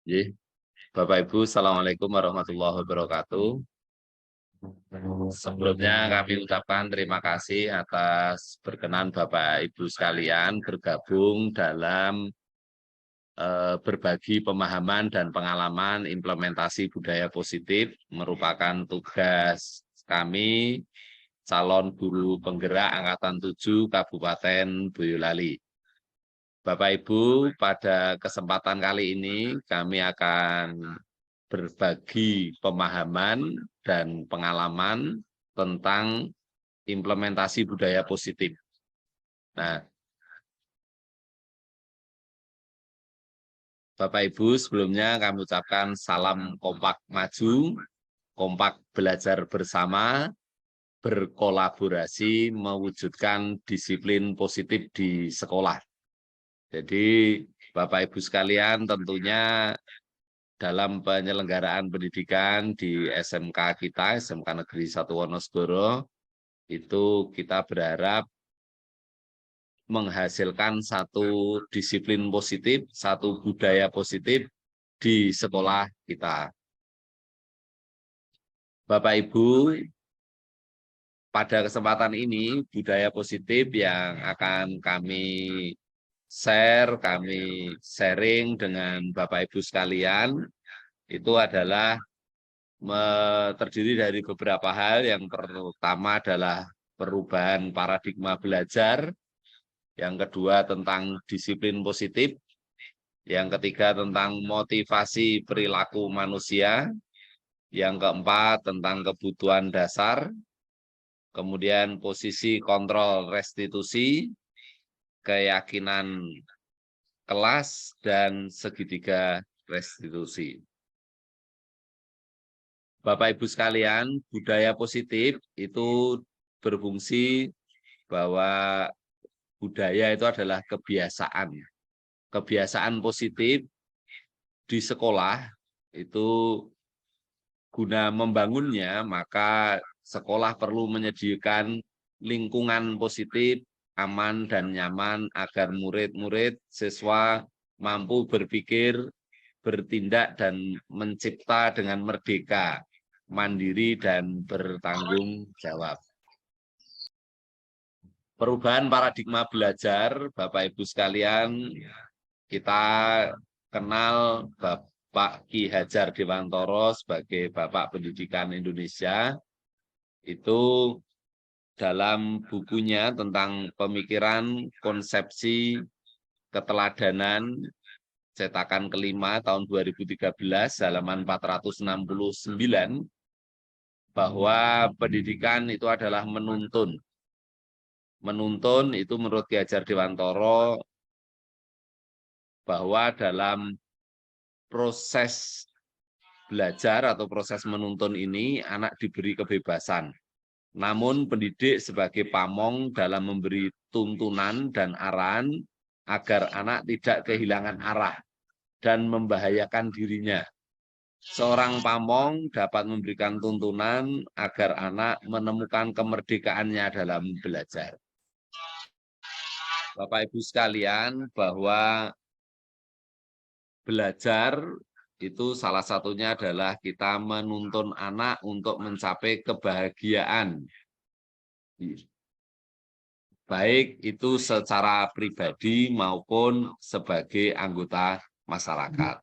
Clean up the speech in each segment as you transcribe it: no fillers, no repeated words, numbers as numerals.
Ye. Bapak Ibu, Assalamualaikum warahmatullahi wabarakatuh. Sebelumnya kami ucapkan terima kasih atas berkenan Bapak Ibu sekalian bergabung dalam berbagi pemahaman dan pengalaman implementasi budaya positif merupakan tugas kami calon guru penggerak Angkatan 7 Kabupaten Boyolali. Bapak Ibu, pada kesempatan kali ini kami akan berbagi pemahaman dan pengalaman tentang implementasi budaya positif. Nah, Bapak Ibu, sebelumnya kami ucapkan salam kompak maju, kompak belajar bersama, berkolaborasi mewujudkan disiplin positif di sekolah. Jadi, Bapak Ibu sekalian, tentunya dalam penyelenggaraan pendidikan di SMK kita, SMK Negeri 1 Wonosobo, itu kita berharap menghasilkan satu disiplin positif, satu budaya positif di sekolah kita. Bapak Ibu, pada kesempatan ini budaya positif yang akan kami share, kami sharing dengan Bapak Ibu sekalian, itu adalah terdiri dari beberapa hal. Yang pertama adalah perubahan paradigma belajar, yang kedua tentang disiplin positif, yang ketiga tentang motivasi perilaku manusia, yang keempat tentang kebutuhan dasar, kemudian posisi kontrol restitusi, keyakinan kelas, dan segitiga restitusi. Bapak Ibu sekalian, budaya positif itu berfungsi bahwa budaya itu adalah kebiasaan. Kebiasaan positif di sekolah itu guna membangunnya, maka sekolah perlu menyediakan lingkungan positif, aman dan nyaman agar murid-murid siswa mampu berpikir, bertindak, dan mencipta dengan merdeka, mandiri, dan bertanggung jawab. Perubahan paradigma belajar, Bapak Ibu sekalian, kita kenal Bapak Ki Hajar Dewantoro sebagai Bapak Pendidikan Indonesia. Itu dalam bukunya tentang pemikiran konsepsi keteladanan cetakan kelima tahun 2013 halaman 469 bahwa pendidikan itu adalah menuntun. Menuntun itu menurut Ki Hajar Dewantoro bahwa dalam proses belajar atau proses menuntun ini anak diberi kebebasan. Namun pendidik sebagai pamong dalam memberi tuntunan dan arahan agar anak tidak kehilangan arah dan membahayakan dirinya. Seorang pamong dapat memberikan tuntunan agar anak menemukan kemerdekaannya dalam belajar. Bapak Ibu sekalian, bahwa belajar itu salah satunya adalah kita menuntun anak untuk mencapai kebahagiaan. Baik itu secara pribadi maupun sebagai anggota masyarakat.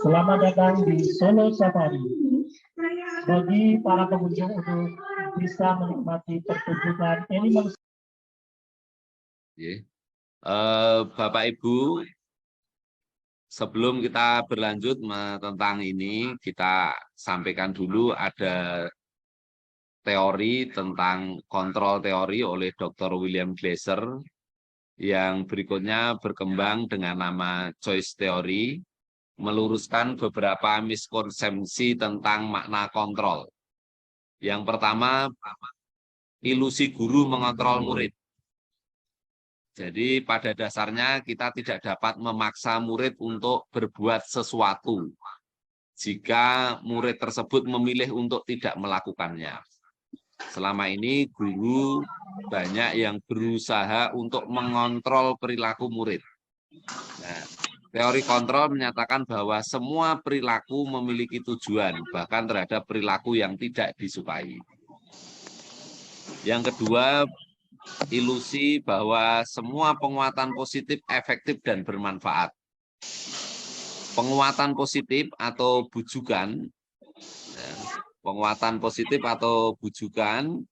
Selamat datang di Solo Safari. Bagi para pengunjung untuk bisa menikmati pertunjukan animal. Bapak Ibu, sebelum kita berlanjut tentang ini, kita sampaikan dulu ada teori tentang kontrol teori oleh Dr. William Glasser yang berikutnya berkembang dengan nama choice theory, meluruskan beberapa miskonsepsi tentang makna kontrol. Yang pertama, ilusi guru mengontrol murid. Jadi pada dasarnya kita tidak dapat memaksa murid untuk berbuat sesuatu jika murid tersebut memilih untuk tidak melakukannya. Selama ini guru banyak yang berusaha untuk mengontrol perilaku murid. Nah, Teori kontrol menyatakan bahwa semua perilaku memiliki tujuan, bahkan terhadap perilaku yang tidak disukai. Yang kedua, ilusi bahwa semua penguatan positif efektif dan bermanfaat. Penguatan positif atau bujukan, penguatan positif atau bujukan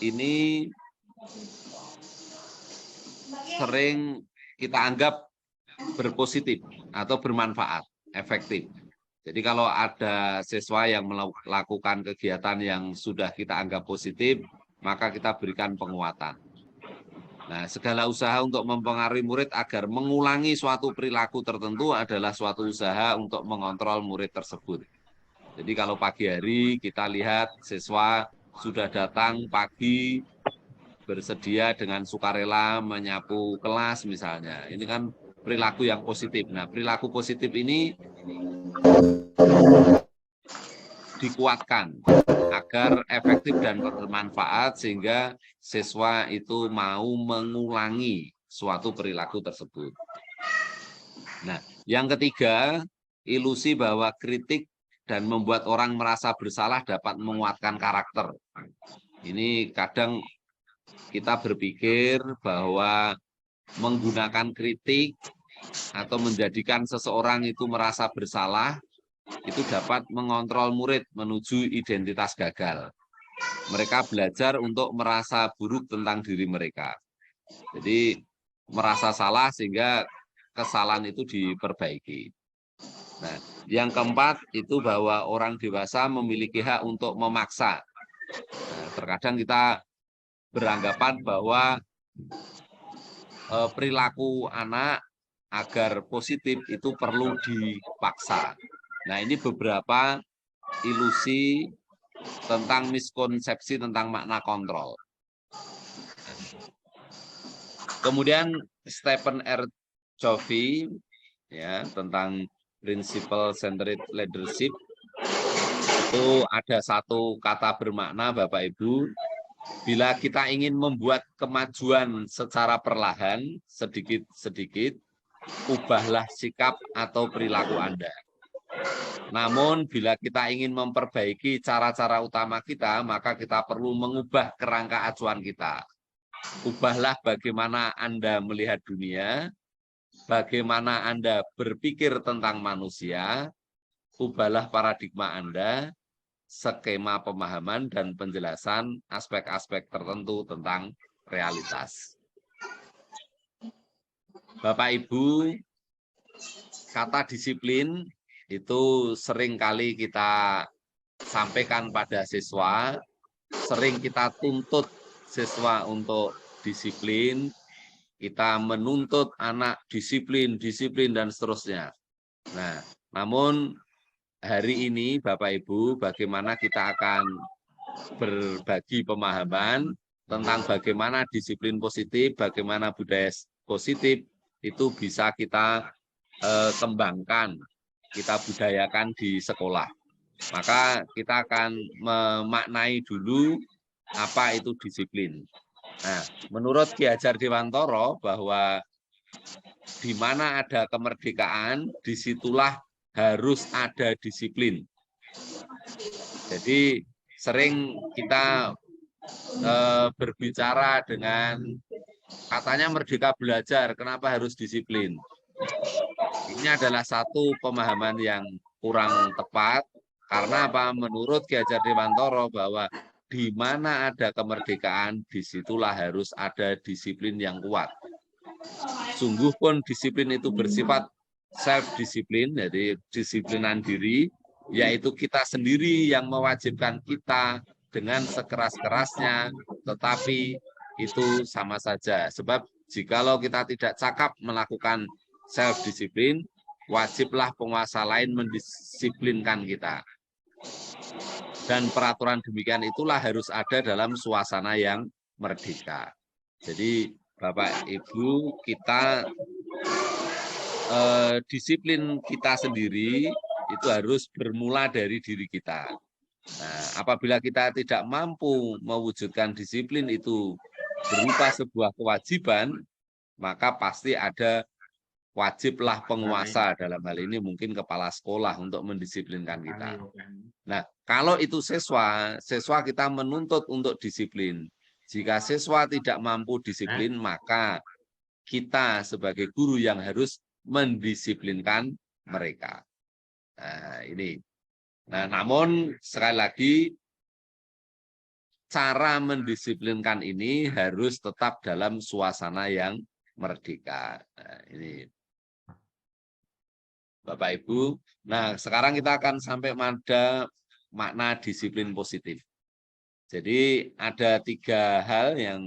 ini sering kita anggap berpositif atau bermanfaat, efektif. Jadi kalau ada siswa yang melakukan kegiatan yang sudah kita anggap positif, maka kita berikan penguatan. Nah, segala usaha untuk mempengaruhi murid agar mengulangi suatu perilaku tertentu adalah suatu usaha untuk mengontrol murid tersebut. Jadi kalau pagi hari kita lihat siswa sudah datang pagi, bersedia dengan sukarela menyapu kelas misalnya. Ini kan perilaku yang positif. Nah, perilaku positif ini dikuatkan agar efektif dan bermanfaat sehingga siswa itu mau mengulangi suatu perilaku tersebut. Nah, yang ketiga, ilusi bahwa kritik dan membuat orang merasa bersalah dapat menguatkan karakter. Ini kadang kita berpikir bahwa menggunakan kritik atau menjadikan seseorang itu merasa bersalah itu dapat mengontrol murid menuju identitas gagal. Mereka belajar untuk merasa buruk tentang diri mereka. Jadi merasa salah sehingga kesalahan itu diperbaiki. Nah, yang keempat itu bahwa orang dewasa memiliki hak untuk memaksa. Nah, terkadang kita beranggapan bahwa perilaku anak agar positif itu perlu dipaksa. Nah, ini beberapa ilusi tentang miskonsepsi tentang makna kontrol. Kemudian Stephen R. Covey ya tentang principle centered leadership itu ada satu kata bermakna Bapak Ibu, bila kita ingin membuat kemajuan secara perlahan sedikit-sedikit, ubahlah sikap atau perilaku Anda. Namun bila kita ingin memperbaiki cara-cara utama kita, maka kita perlu mengubah kerangka acuan kita. Ubahlah bagaimana Anda melihat dunia, bagaimana Anda berpikir tentang manusia, ubahlah paradigma Anda, skema pemahaman dan penjelasan aspek-aspek tertentu tentang realitas. Bapak Ibu, kata disiplin itu sering kali kita sampaikan pada siswa, sering kita tuntut siswa untuk disiplin, kita menuntut anak disiplin, dan seterusnya. Nah, namun hari ini Bapak Ibu, bagaimana kita akan berbagi pemahaman tentang bagaimana disiplin positif, bagaimana budaya positif itu bisa kita kembangkan, kita budayakan di sekolah. Maka kita akan memaknai dulu apa itu disiplin. Nah, menurut Ki Hajar Dewantara bahwa di mana ada kemerdekaan, disitulah harus ada disiplin. Jadi sering kita berbicara dengan katanya merdeka belajar, kenapa harus disiplin? Ini adalah satu pemahaman yang kurang tepat, karena apa? Menurut Ki Hajar Dewantara bahwa di mana ada kemerdekaan, disitulah harus ada disiplin yang kuat. Sungguh pun disiplin itu bersifat self-disiplin, jadi disiplinan diri, yaitu kita sendiri yang mewajibkan kita dengan sekeras-kerasnya, tetapi itu sama saja. Sebab jikalau kita tidak cakap melakukan self-disiplin, wajiblah penguasa lain mendisiplinkan kita. Dan peraturan demikian itulah harus ada dalam suasana yang merdeka. Jadi Bapak Ibu, kita disiplin kita sendiri itu harus bermula dari diri kita. Nah, apabila kita tidak mampu mewujudkan disiplin itu berupa sebuah kewajiban, maka pasti ada wajiblah penguasa, dalam hal ini mungkin kepala sekolah, untuk mendisiplinkan kita. Nah, kalau itu siswa, siswa kita menuntut untuk disiplin. Jika siswa tidak mampu disiplin, maka kita sebagai guru yang harus mendisiplinkan mereka. Nah, ini. Nah, namun sekali lagi, cara mendisiplinkan ini harus tetap dalam suasana yang merdeka. Nah, ini Bapak Ibu. Nah, sekarang kita akan sampai pada makna disiplin positif. Jadi ada 3 hal yang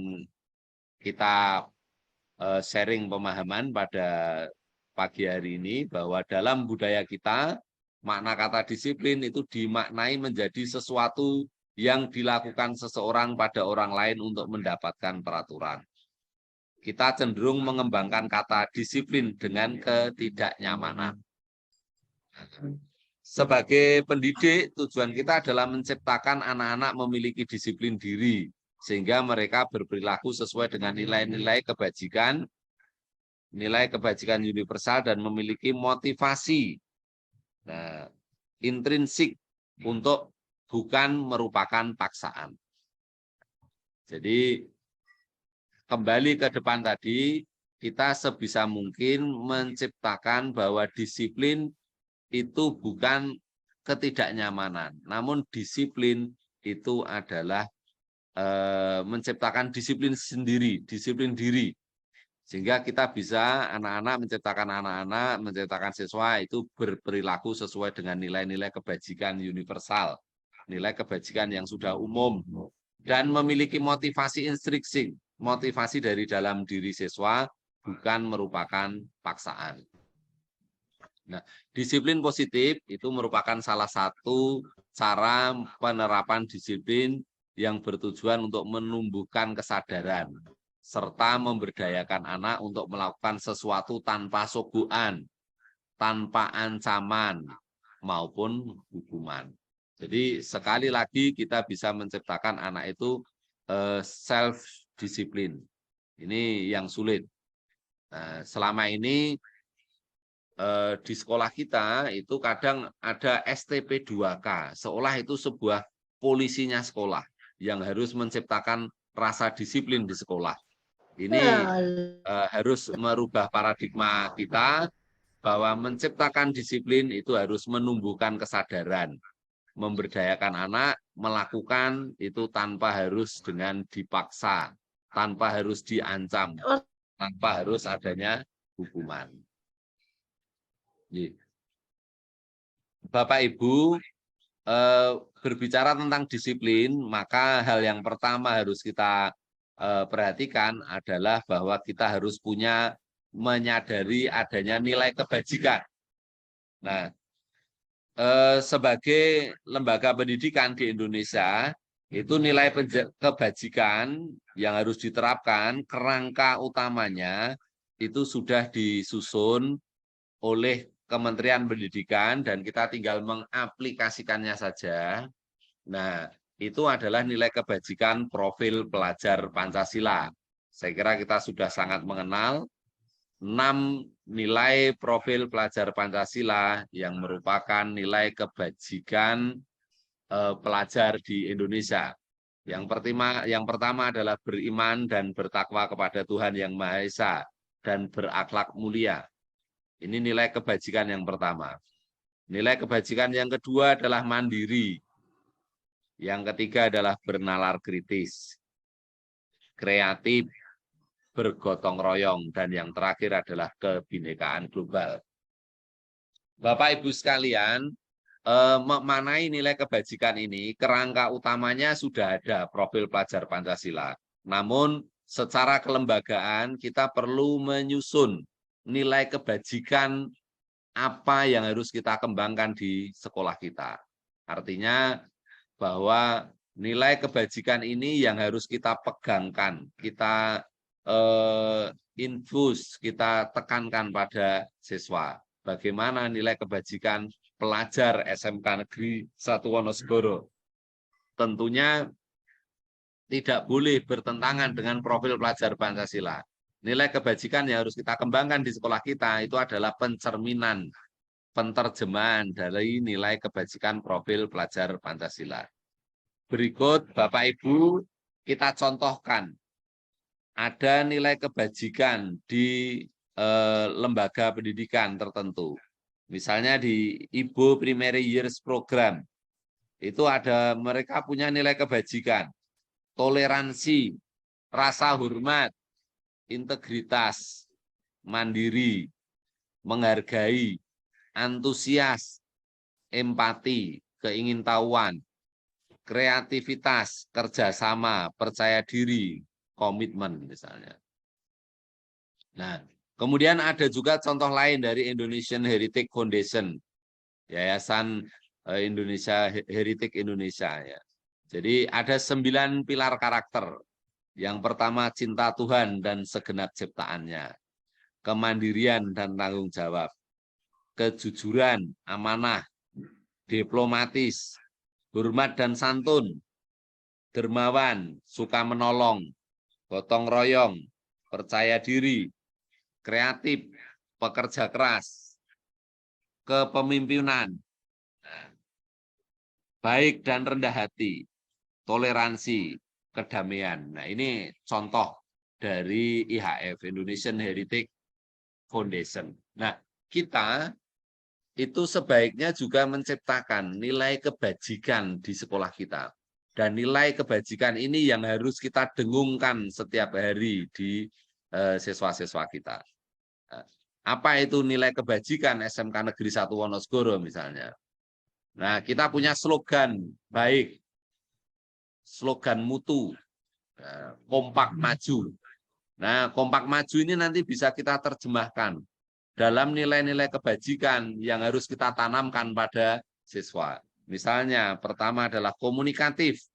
kita sharing pemahaman pada pagi hari ini, bahwa dalam budaya kita, makna kata disiplin itu dimaknai menjadi sesuatu yang dilakukan seseorang pada orang lain untuk mendapatkan peraturan. Kita cenderung mengembangkan kata disiplin dengan ketidaknyamanan. Sebagai pendidik, tujuan kita adalah menciptakan anak-anak memiliki disiplin diri, sehingga mereka berperilaku sesuai dengan nilai-nilai kebajikan universal, dan memiliki motivasi intrinsik untuk bukan merupakan paksaan. Jadi kembali ke depan tadi, kita sebisa mungkin menciptakan bahwa disiplin itu bukan ketidaknyamanan, namun disiplin itu adalah menciptakan disiplin sendiri, disiplin diri. Sehingga kita bisa menciptakan siswa itu berperilaku sesuai dengan nilai-nilai kebajikan universal, nilai kebajikan yang sudah umum, dan memiliki motivasi intrinsik, motivasi dari dalam diri siswa, bukan merupakan paksaan. Nah, disiplin positif itu merupakan salah satu cara penerapan disiplin yang bertujuan untuk menumbuhkan kesadaran serta memberdayakan anak untuk melakukan sesuatu tanpa sogokan, tanpa ancaman maupun hukuman. Jadi sekali lagi kita bisa menciptakan anak itu self disiplin. Ini yang sulit. Nah, selama ini di sekolah kita itu kadang ada STP 2K, seolah itu sebuah polisinya sekolah yang harus menciptakan rasa disiplin di sekolah. Ini harus merubah paradigma kita bahwa menciptakan disiplin itu harus menumbuhkan kesadaran, memberdayakan anak, melakukan itu tanpa harus dengan dipaksa, tanpa harus diancam, tanpa harus adanya hukuman. Bapak Ibu, berbicara tentang disiplin, maka hal yang pertama harus kita perhatikan adalah bahwa kita harus menyadari adanya nilai kebajikan. Nah, sebagai lembaga pendidikan di Indonesia, itu nilai kebajikan yang harus diterapkan, kerangka utamanya itu sudah disusun oleh Kementerian Pendidikan dan kita tinggal mengaplikasikannya saja. Nah, itu adalah nilai kebajikan profil pelajar Pancasila. Saya kira kita sudah sangat mengenal 6 nilai profil pelajar Pancasila yang merupakan nilai kebajikan pelajar di Indonesia. Yang pertama adalah beriman dan bertakwa kepada Tuhan Yang Maha Esa dan berakhlak mulia. Ini nilai kebajikan yang pertama. Nilai kebajikan yang kedua adalah mandiri. Yang ketiga adalah bernalar kritis, kreatif, bergotong royong, dan yang terakhir adalah kebinekaan global. Bapak Ibu sekalian, memanai nilai kebajikan ini, kerangka utamanya sudah ada profil pelajar Pancasila. Namun secara kelembagaan kita perlu menyusun nilai kebajikan apa yang harus kita kembangkan di sekolah kita. Artinya bahwa nilai kebajikan ini yang harus kita pegangkan, kita infus, kita tekankan pada siswa. Bagaimana nilai kebajikan pelajar SMK Negeri 1 Wonosobo. Tentunya tidak boleh bertentangan dengan profil pelajar Pancasila. Nilai kebajikan yang harus kita kembangkan di sekolah kita itu adalah pencerminan, penterjemahan dari nilai kebajikan profil pelajar Pancasila. Berikut Bapak Ibu kita contohkan. Ada nilai kebajikan di lembaga pendidikan tertentu. Misalnya di Ibu Primary Years Program. Itu ada mereka punya nilai kebajikan, toleransi, rasa hormat, integritas, mandiri, menghargai, antusias, empati, keingintahuan, kreativitas, kerjasama, percaya diri, komitmen misalnya. Nah, kemudian ada juga contoh lain dari Indonesian Heritage Foundation, Yayasan Indonesia Heritage Indonesia ya. Jadi ada 9 pilar karakter. Yang pertama cinta Tuhan dan segenap ciptaannya, kemandirian dan tanggung jawab, kejujuran, amanah, diplomatis, hormat dan santun, dermawan, suka menolong, gotong royong, percaya diri, kreatif, pekerja keras, kepemimpinan, baik dan rendah hati, toleransi, kedamaian. Nah, ini contoh dari IHF, Indonesian Heritage Foundation. Nah, kita itu sebaiknya juga menciptakan nilai kebajikan di sekolah kita. Dan nilai kebajikan ini yang harus kita dengungkan setiap hari di siswa-siswa kita. Apa itu nilai kebajikan SMK Negeri 1 Wonosgoro misalnya? Nah, kita punya slogan baik, slogan mutu, kompak maju. Nah, kompak maju ini nanti bisa kita terjemahkan dalam nilai-nilai kebajikan yang harus kita tanamkan pada siswa. Misalnya, pertama adalah komunikatif.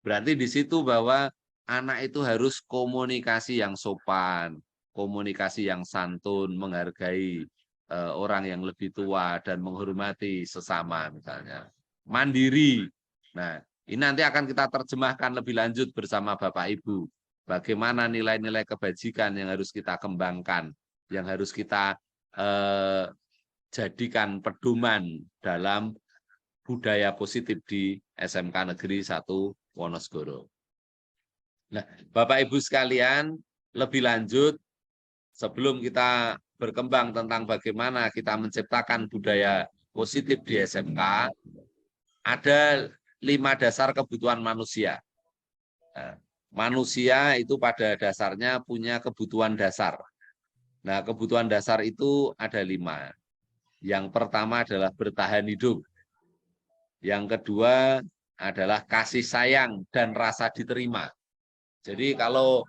Berarti di situ bahwa anak itu harus komunikasi yang sopan, komunikasi yang santun, menghargai orang yang lebih tua dan menghormati sesama misalnya. Mandiri. Nah, ini nanti akan kita terjemahkan lebih lanjut bersama Bapak Ibu. Bagaimana nilai-nilai kebajikan yang harus kita kembangkan, yang harus kita jadikan pedoman dalam budaya positif di SMK Negeri 1 Wonosgoro. Nah, Bapak Ibu sekalian, lebih lanjut sebelum kita berkembang tentang bagaimana kita menciptakan budaya positif di SMK, ada 5 dasar kebutuhan manusia. Nah, manusia itu pada dasarnya punya kebutuhan dasar. Nah, kebutuhan dasar itu ada 5. Yang pertama adalah bertahan hidup. Yang kedua adalah kasih sayang dan rasa diterima. Jadi kalau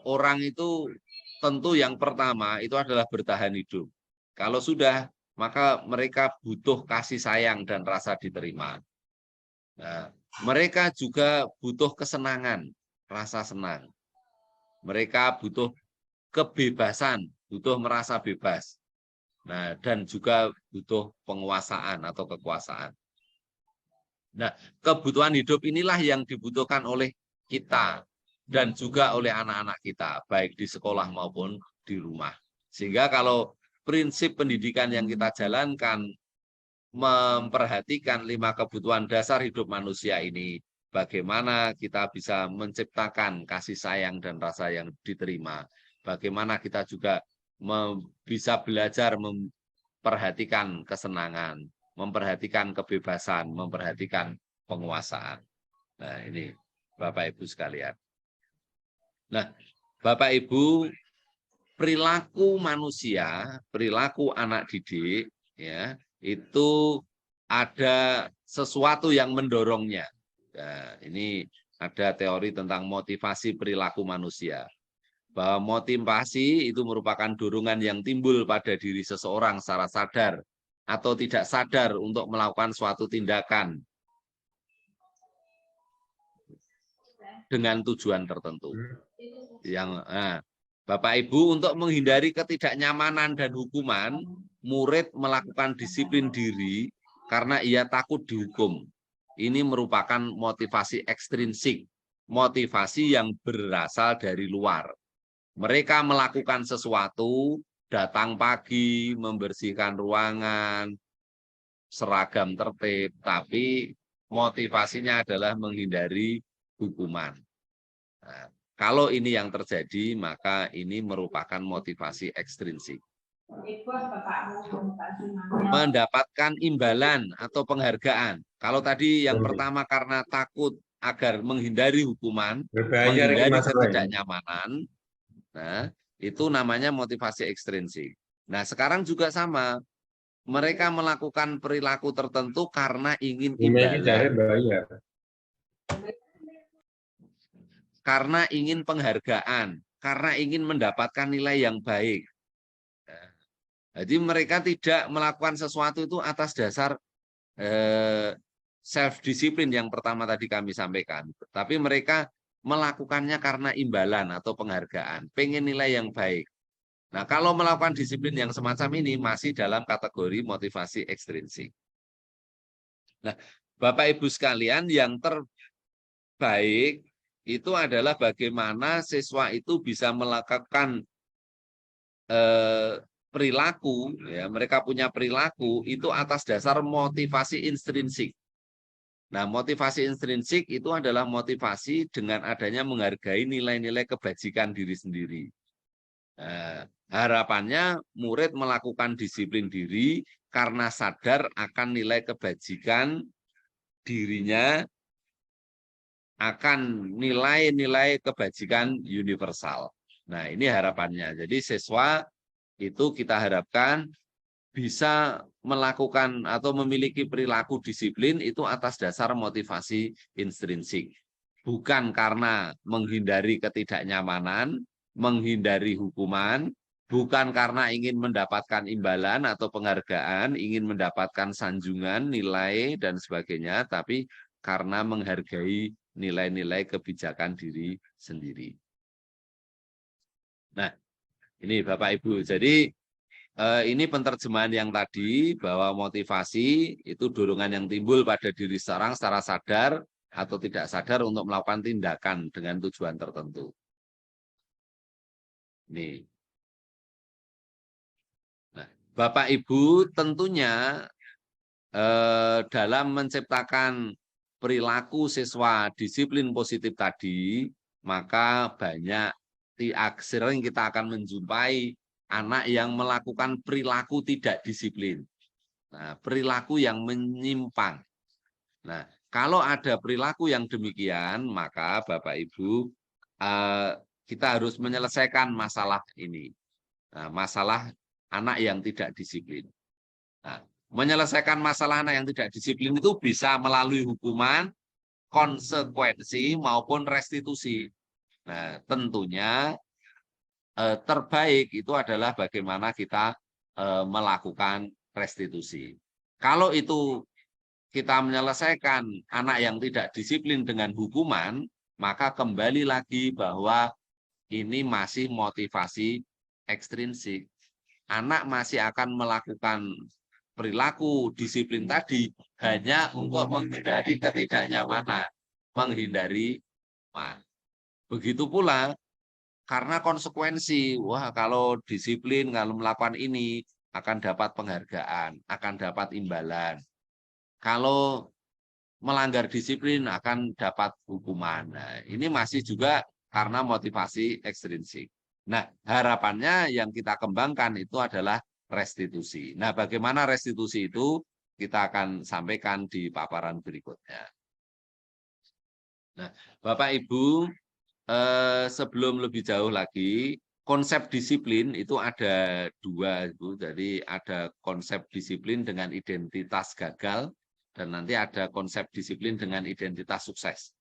orang itu tentu yang pertama itu adalah bertahan hidup. Kalau sudah, maka mereka butuh kasih sayang dan rasa diterima. Nah, mereka juga butuh kesenangan, rasa senang. Mereka butuh kebebasan, butuh merasa bebas. Nah, dan juga butuh penguasaan atau kekuasaan. Nah, kebutuhan hidup inilah yang dibutuhkan oleh kita dan juga oleh anak-anak kita, baik di sekolah maupun di rumah. Sehingga kalau prinsip pendidikan yang kita jalankan memperhatikan 5 kebutuhan dasar hidup manusia ini, bagaimana kita bisa menciptakan kasih sayang dan rasa yang diterima, bagaimana kita juga bisa belajar memperhatikan kesenangan, memperhatikan kebebasan, memperhatikan penguasaan. Nah, ini Bapak Ibu sekalian. Nah, Bapak Ibu, perilaku manusia, perilaku anak didik ya, itu ada sesuatu yang mendorongnya. Nah, ini ada teori tentang motivasi perilaku manusia. Bahwa motivasi itu merupakan dorongan yang timbul pada diri seseorang secara sadar atau tidak sadar untuk melakukan suatu tindakan dengan tujuan tertentu. Bapak Ibu, untuk menghindari ketidaknyamanan dan hukuman, murid melakukan disiplin diri karena ia takut dihukum. Ini merupakan motivasi ekstrinsik motivasi yang berasal dari luar. Mereka melakukan sesuatu, datang pagi, membersihkan ruangan, seragam tertib, tapi motivasinya adalah menghindari hukuman. Nah, kalau ini yang terjadi, maka ini merupakan motivasi ekstrinsik. Mendapatkan imbalan atau penghargaan. Kalau tadi yang pertama karena takut agar menghindari hukuman, menghindari ketidaknyamanan, nah itu namanya motivasi ekstrinsik. Nah sekarang juga sama, mereka melakukan perilaku tertentu karena ingin imbalan, karena ingin penghargaan, karena ingin mendapatkan nilai yang baik. Jadi mereka tidak melakukan sesuatu itu atas dasar self-disiplin yang pertama tadi kami sampaikan. Tapi mereka melakukannya karena imbalan atau penghargaan, pengen nilai yang baik. Nah, kalau melakukan disiplin yang semacam ini masih dalam kategori motivasi ekstrinsik. Nah, Bapak Ibu sekalian, yang terbaik itu adalah bagaimana siswa itu bisa melakukan perilaku, ya, mereka punya perilaku itu atas dasar motivasi intrinsik. Nah, motivasi intrinsik itu adalah motivasi dengan adanya menghargai nilai-nilai kebajikan diri sendiri. Nah, harapannya murid melakukan disiplin diri karena sadar akan nilai kebajikan dirinya, akan nilai-nilai kebajikan universal. Nah, ini harapannya. Jadi siswa itu kita harapkan bisa melakukan atau memiliki perilaku disiplin itu atas dasar motivasi intrinsik. Bukan karena menghindari ketidaknyamanan, menghindari hukuman, bukan karena ingin mendapatkan imbalan atau penghargaan, ingin mendapatkan sanjungan, nilai, dan sebagainya, tapi karena menghargai nilai-nilai kebijakan diri sendiri. Nah, ini Bapak Ibu, jadi ini penerjemahan yang tadi bahwa motivasi itu dorongan yang timbul pada diri seorang secara sadar atau tidak sadar untuk melakukan tindakan dengan tujuan tertentu. Nih. Nah, Bapak Ibu tentunya dalam menciptakan perilaku siswa disiplin positif tadi, maka banyak sering kita akan menjumpai anak yang melakukan perilaku tidak disiplin. Nah, perilaku yang menyimpang. Nah, kalau ada perilaku yang demikian, maka Bapak Ibu kita harus menyelesaikan masalah ini. Nah, masalah anak yang tidak disiplin. Nah, menyelesaikan masalah anak yang tidak disiplin itu bisa melalui hukuman, konsekuensi maupun restitusi. Nah, tentunya terbaik itu adalah bagaimana kita melakukan restitusi. Kalau itu kita menyelesaikan anak yang tidak disiplin dengan hukuman, maka kembali lagi bahwa ini masih motivasi ekstrinsik. Anak masih akan melakukan perilaku disiplin tadi hanya untuk menghindari ketidaknyamanan, menghindari begitu pula karena konsekuensi, wah kalau disiplin, kalau melakukan ini akan dapat penghargaan, akan dapat imbalan. Kalau melanggar disiplin akan dapat hukuman. Nah, ini masih juga karena motivasi ekstrinsik. Nah, harapannya yang kita kembangkan itu adalah restitusi. Nah, bagaimana restitusi itu kita akan sampaikan di paparan berikutnya. Nah, Bapak Ibu, sebelum lebih jauh lagi, konsep disiplin itu ada dua, Ibu. Jadi ada konsep disiplin dengan identitas gagal, dan nanti ada konsep disiplin dengan identitas sukses.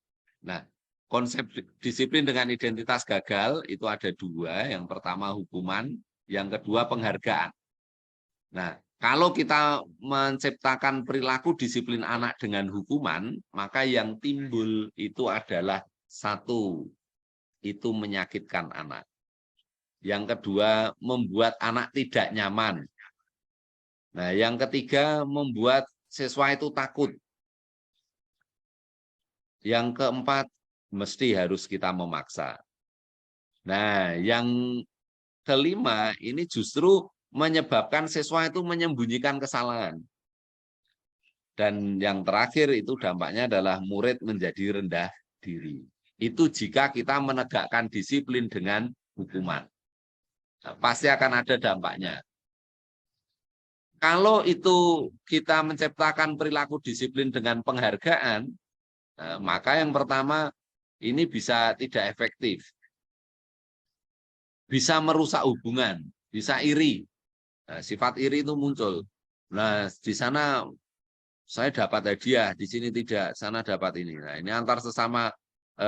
Nah, konsep disiplin dengan identitas gagal itu ada dua. Yang pertama hukuman, yang kedua penghargaan. Nah, kalau kita menciptakan perilaku disiplin anak dengan hukuman, maka yang timbul itu adalah satu, itu menyakitkan anak. Yang kedua, membuat anak tidak nyaman. Nah, yang ketiga, membuat siswa itu takut. Yang keempat, mesti harus kita memaksa. Nah, yang kelima ini justru menyebabkan siswa itu menyembunyikan kesalahan. Dan yang terakhir itu dampaknya adalah murid menjadi rendah diri. Itu jika kita menegakkan disiplin dengan hukuman. Nah, pasti akan ada dampaknya. Kalau itu kita menciptakan perilaku disiplin dengan penghargaan, maka yang pertama ini bisa tidak efektif. Bisa merusak hubungan, bisa iri. Nah, sifat iri itu muncul. Nah, di sana saya dapat hadiah, di sini tidak, sana dapat ini. Nah, ini antar sesama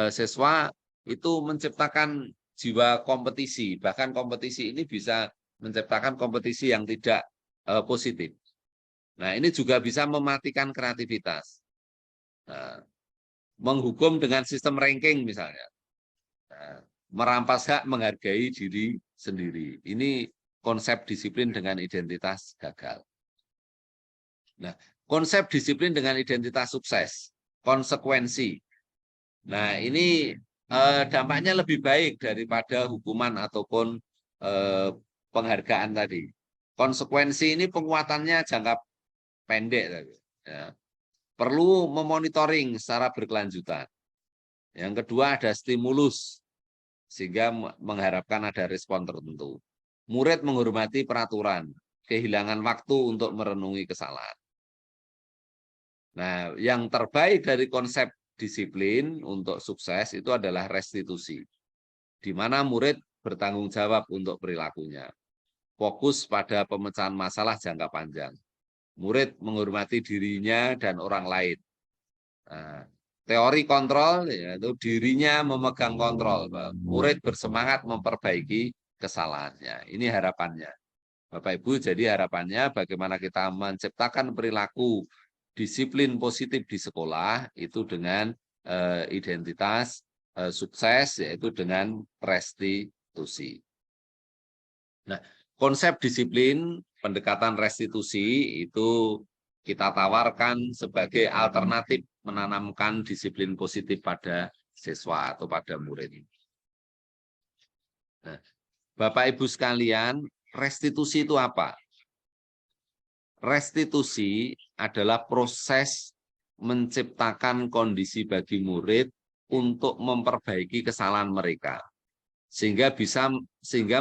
siswa itu menciptakan jiwa kompetisi. Bahkan kompetisi ini bisa menciptakan kompetisi yang tidak positif. Nah, ini juga bisa mematikan kreativitas. Nah, menghukum dengan sistem ranking misalnya. Nah, merampas hak menghargai diri sendiri. Ini konsep disiplin dengan identitas gagal. Nah, konsep disiplin dengan identitas sukses, konsekuensi. Nah, ini dampaknya lebih baik daripada hukuman ataupun penghargaan tadi. Konsekuensi ini penguatannya jangka pendek. Ya. Perlu memonitoring secara berkelanjutan. Yang kedua ada stimulus, sehingga mengharapkan ada respon tertentu. Murid menghormati peraturan, kehilangan waktu untuk merenungi kesalahan. Nah, yang terbaik dari konsep disiplin untuk sukses itu adalah restitusi, di mana murid bertanggung jawab untuk perilakunya. Fokus pada pemecahan masalah jangka panjang. Murid menghormati dirinya dan orang lain. Nah, teori kontrol yaitu dirinya memegang kontrol. Murid bersemangat memperbaiki kesalahannya. Ini harapannya. Bapak Ibu, jadi harapannya bagaimana kita menciptakan perilaku disiplin positif di sekolah itu dengan identitas sukses, yaitu dengan restitusi. Nah, konsep disiplin pendekatan restitusi itu kita tawarkan sebagai alternatif menanamkan disiplin positif pada siswa atau pada murid. Nah, Bapak Ibu sekalian, restitusi itu apa? Restitusi adalah proses menciptakan kondisi bagi murid untuk memperbaiki kesalahan mereka. Sehingga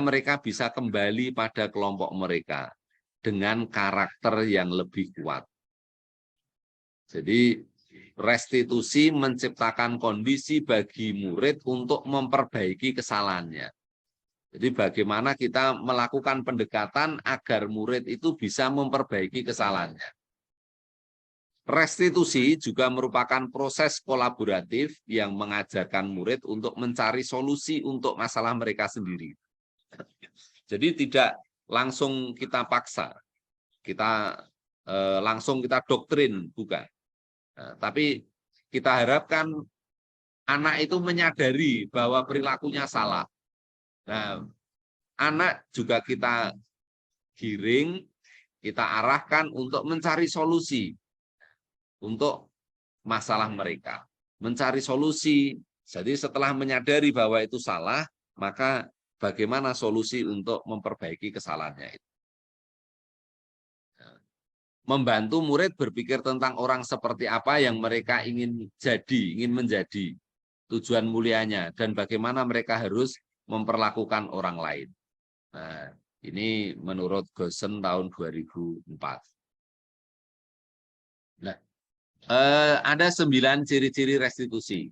mereka bisa kembali pada kelompok mereka dengan karakter yang lebih kuat. Jadi restitusi menciptakan kondisi bagi murid untuk memperbaiki kesalahannya. Jadi bagaimana kita melakukan pendekatan agar murid itu bisa memperbaiki kesalahannya. Restitusi juga merupakan proses kolaboratif yang mengajarkan murid untuk mencari solusi untuk masalah mereka sendiri. Jadi tidak langsung kita paksa, langsung kita doktrin, bukan. Nah, tapi kita harapkan anak itu menyadari bahwa perilakunya salah. Nah, anak juga kita giring, kita arahkan untuk mencari solusi untuk masalah mereka. Mencari solusi. Jadi setelah menyadari bahwa itu salah, maka bagaimana solusi untuk memperbaiki kesalahannya itu. Membantu murid berpikir tentang orang seperti apa yang mereka ingin menjadi, tujuan mulianya, dan bagaimana mereka harus memperlakukan orang lain. Nah, ini menurut Goosen tahun 2004. Nah, ada 9 ciri-ciri restitusi.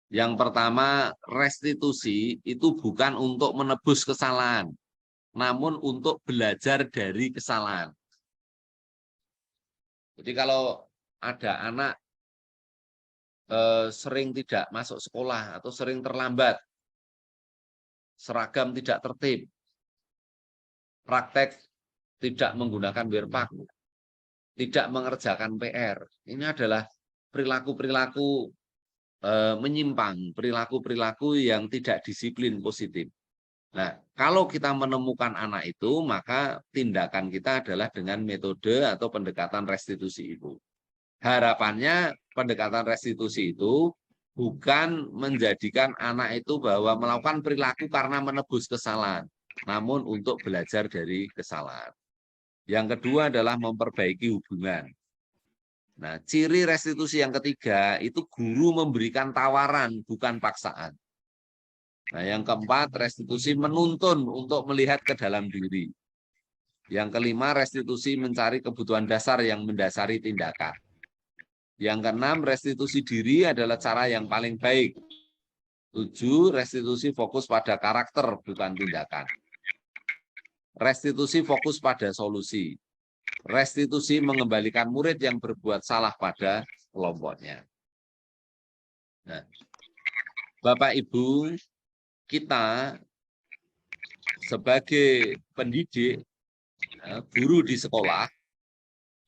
Yang pertama, restitusi itu bukan untuk menebus kesalahan, namun untuk belajar dari kesalahan. Jadi kalau ada anak sering tidak masuk sekolah atau sering terlambat, seragam tidak tertib, praktek tidak menggunakan wirpak, tidak mengerjakan PR. Ini adalah perilaku-perilaku menyimpang, perilaku-perilaku yang tidak disiplin positif. Nah, kalau kita menemukan anak itu, maka tindakan kita adalah dengan metode atau pendekatan restitusi itu. Harapannya pendekatan restitusi itu bukan menjadikan anak itu bahwa melakukan perilaku karena menebus kesalahan, namun untuk belajar dari kesalahan. Yang kedua adalah memperbaiki hubungan. Nah, ciri restitusi yang ketiga itu guru memberikan tawaran, bukan paksaan. Nah, yang keempat, restitusi menuntun untuk melihat ke dalam diri. Yang kelima, restitusi mencari kebutuhan dasar yang mendasari tindakan. Yang keenam, restitusi diri adalah cara yang paling baik. 7, restitusi fokus pada karakter, bukan tindakan. Restitusi fokus pada solusi. Restitusi mengembalikan murid yang berbuat salah pada kelompoknya. Nah, Bapak Ibu, kita sebagai pendidik, guru di sekolah,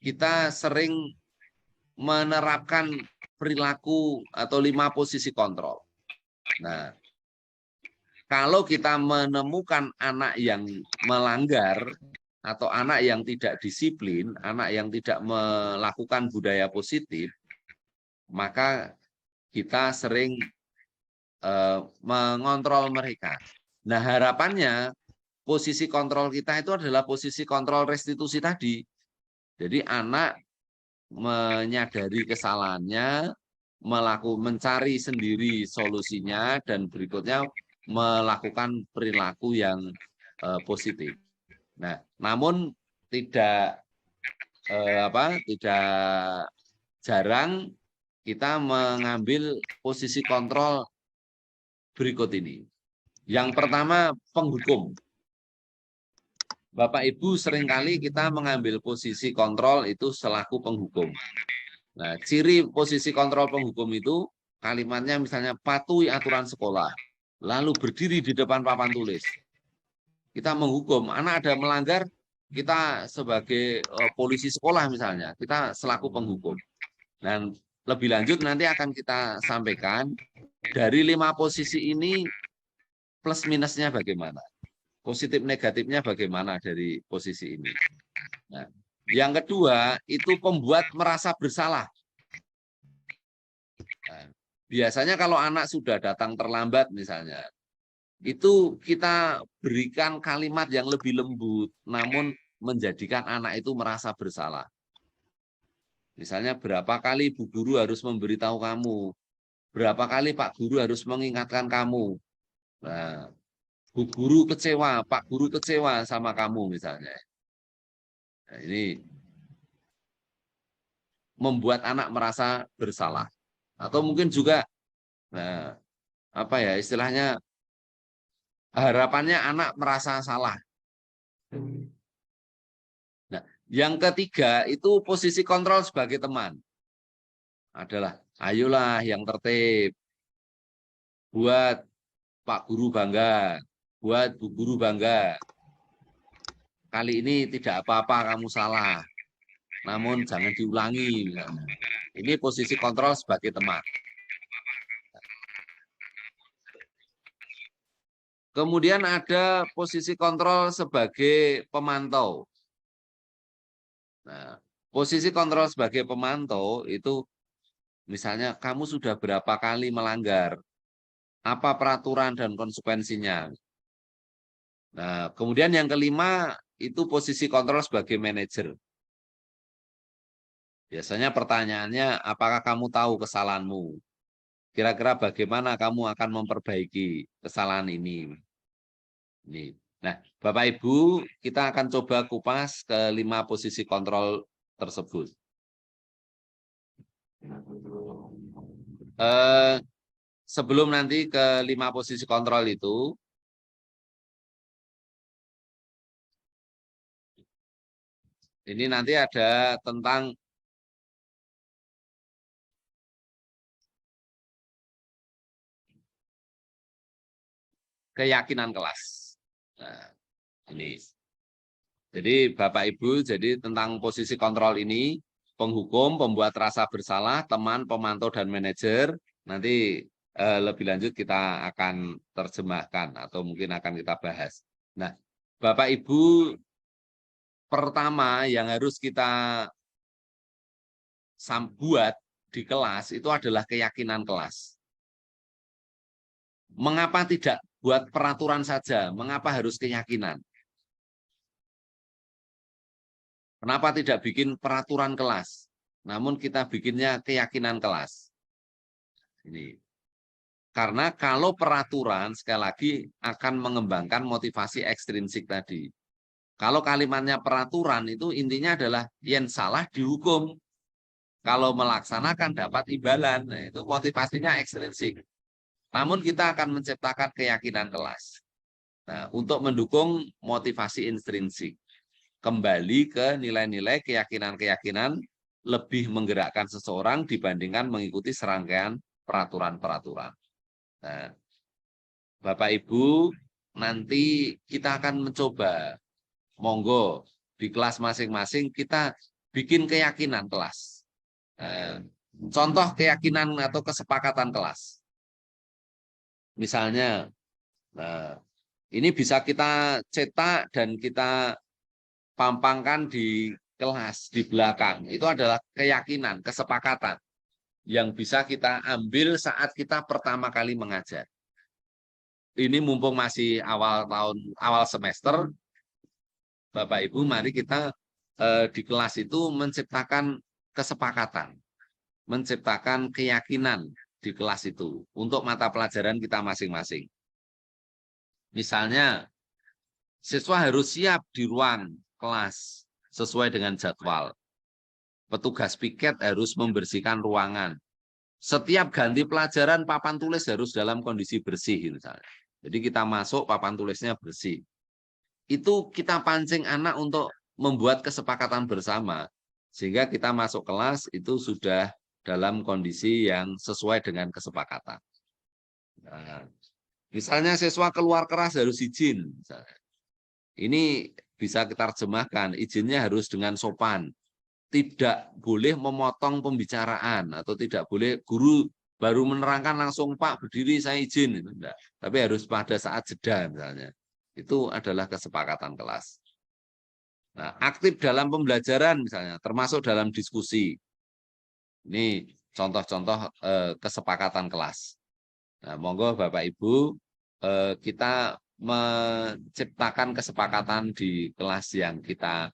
kita sering menerapkan perilaku atau 5 posisi kontrol. Nah, kalau kita menemukan anak yang melanggar atau anak yang tidak disiplin, anak yang tidak melakukan budaya positif, maka kita sering mengontrol mereka. Nah, harapannya posisi kontrol kita itu adalah posisi kontrol restitusi tadi. Jadi anak menyadari kesalahannya, mencari sendiri solusinya, dan berikutnya melakukan perilaku yang positif. Nah, namun tidak jarang kita mengambil posisi kontrol berikut ini. Yang pertama, penghukum. Bapak Ibu, seringkali kita mengambil posisi kontrol itu selaku penghukum. Nah, ciri posisi kontrol penghukum itu kalimatnya misalnya patuhi aturan sekolah, lalu berdiri di depan papan tulis. Kita menghukum, anak ada melanggar, kita sebagai polisi sekolah misalnya, kita selaku penghukum. Dan lebih lanjut nanti akan kita sampaikan dari 5 posisi ini plus minusnya bagaimana. Positif negatifnya bagaimana dari posisi ini. Nah, yang kedua itu pembuat merasa bersalah. Nah, biasanya kalau anak sudah datang terlambat misalnya, itu kita berikan kalimat yang lebih lembut, namun menjadikan anak itu merasa bersalah. Misalnya berapa kali Bu Guru harus memberitahu kamu, berapa kali Pak Guru harus mengingatkan kamu. Nah, Bu Guru kecewa, Pak Guru kecewa sama kamu misalnya. Nah, ini membuat anak merasa bersalah. Atau mungkin juga, nah, istilahnya harapannya anak merasa salah. Nah, yang ketiga itu posisi kontrol sebagai teman. Adalah, ayolah yang tertib, buat Pak Guru bangga, buat Bu Guru bangga. Kali ini tidak apa-apa kamu salah, namun jangan diulangi. Ini posisi kontrol sebagai teman. Kemudian ada posisi kontrol sebagai pemantau. Nah, posisi kontrol sebagai pemantau itu misalnya kamu sudah berapa kali melanggar, apa peraturan dan konsekuensinya. Nah, kemudian yang kelima itu posisi kontrol sebagai manajer. Biasanya pertanyaannya, apakah kamu tahu kesalahanmu? Kira-kira bagaimana kamu akan memperbaiki kesalahan ini? Nah, Bapak Ibu, kita akan coba kupas ke 5 posisi kontrol tersebut. Sebelum nanti ke 5 posisi kontrol itu, ini nanti ada tentang keyakinan kelas. Nah, ini. Jadi Bapak Ibu, jadi tentang posisi kontrol ini, penghukum, pembuat rasa bersalah, teman, pemantau, dan manajer, nanti lebih lanjut kita akan terjemahkan atau mungkin akan kita bahas. Nah, Bapak Ibu, pertama yang harus kita buat di kelas itu adalah keyakinan kelas. Mengapa tidak buat peraturan saja? Mengapa harus keyakinan? Kenapa tidak bikin peraturan kelas? Namun kita bikinnya keyakinan kelas. Ini. Karena kalau peraturan, sekali lagi, akan mengembangkan motivasi ekstrinsik tadi. Kalau kalimatnya peraturan itu intinya adalah yang salah dihukum. Kalau melaksanakan dapat imbalan. Nah, itu motivasinya ekstrinsik. Namun kita akan menciptakan keyakinan kelas. Nah, untuk mendukung motivasi intrinsik. Kembali ke nilai-nilai keyakinan-keyakinan lebih menggerakkan seseorang dibandingkan mengikuti serangkaian peraturan-peraturan. Nah, Bapak Ibu, nanti kita akan mencoba, monggo di kelas masing-masing kita bikin keyakinan kelas. Contoh keyakinan atau kesepakatan kelas. Misalnya, ini bisa kita cetak dan kita pampangkan di kelas, di belakang. Itu adalah keyakinan, kesepakatan yang bisa kita ambil saat kita pertama kali mengajar. Ini mumpung masih awal semester, Bapak Ibu, mari kita di kelas itu menciptakan kesepakatan, menciptakan keyakinan di kelas itu untuk mata pelajaran kita masing-masing. Misalnya, siswa harus siap di ruang kelas sesuai dengan jadwal. Petugas piket harus membersihkan ruangan. Setiap ganti pelajaran, papan tulis harus dalam kondisi bersih, misalnya. Jadi kita masuk, papan tulisnya bersih. Itu kita pancing anak untuk membuat kesepakatan bersama. Sehingga kita masuk kelas itu sudah dalam kondisi yang sesuai dengan kesepakatan. Nah, misalnya siswa keluar keras harus izin. Misalnya. Ini bisa kita terjemahkan, izinnya harus dengan sopan. Tidak boleh memotong pembicaraan atau tidak boleh guru baru menerangkan langsung Pak berdiri saya izin. Enggak. Tapi harus pada saat jeda misalnya. Itu adalah kesepakatan kelas. Nah, aktif dalam pembelajaran misalnya, termasuk dalam diskusi. Ini contoh-contoh kesepakatan kelas. Nah, monggo Bapak Ibu, kita menciptakan kesepakatan di kelas yang kita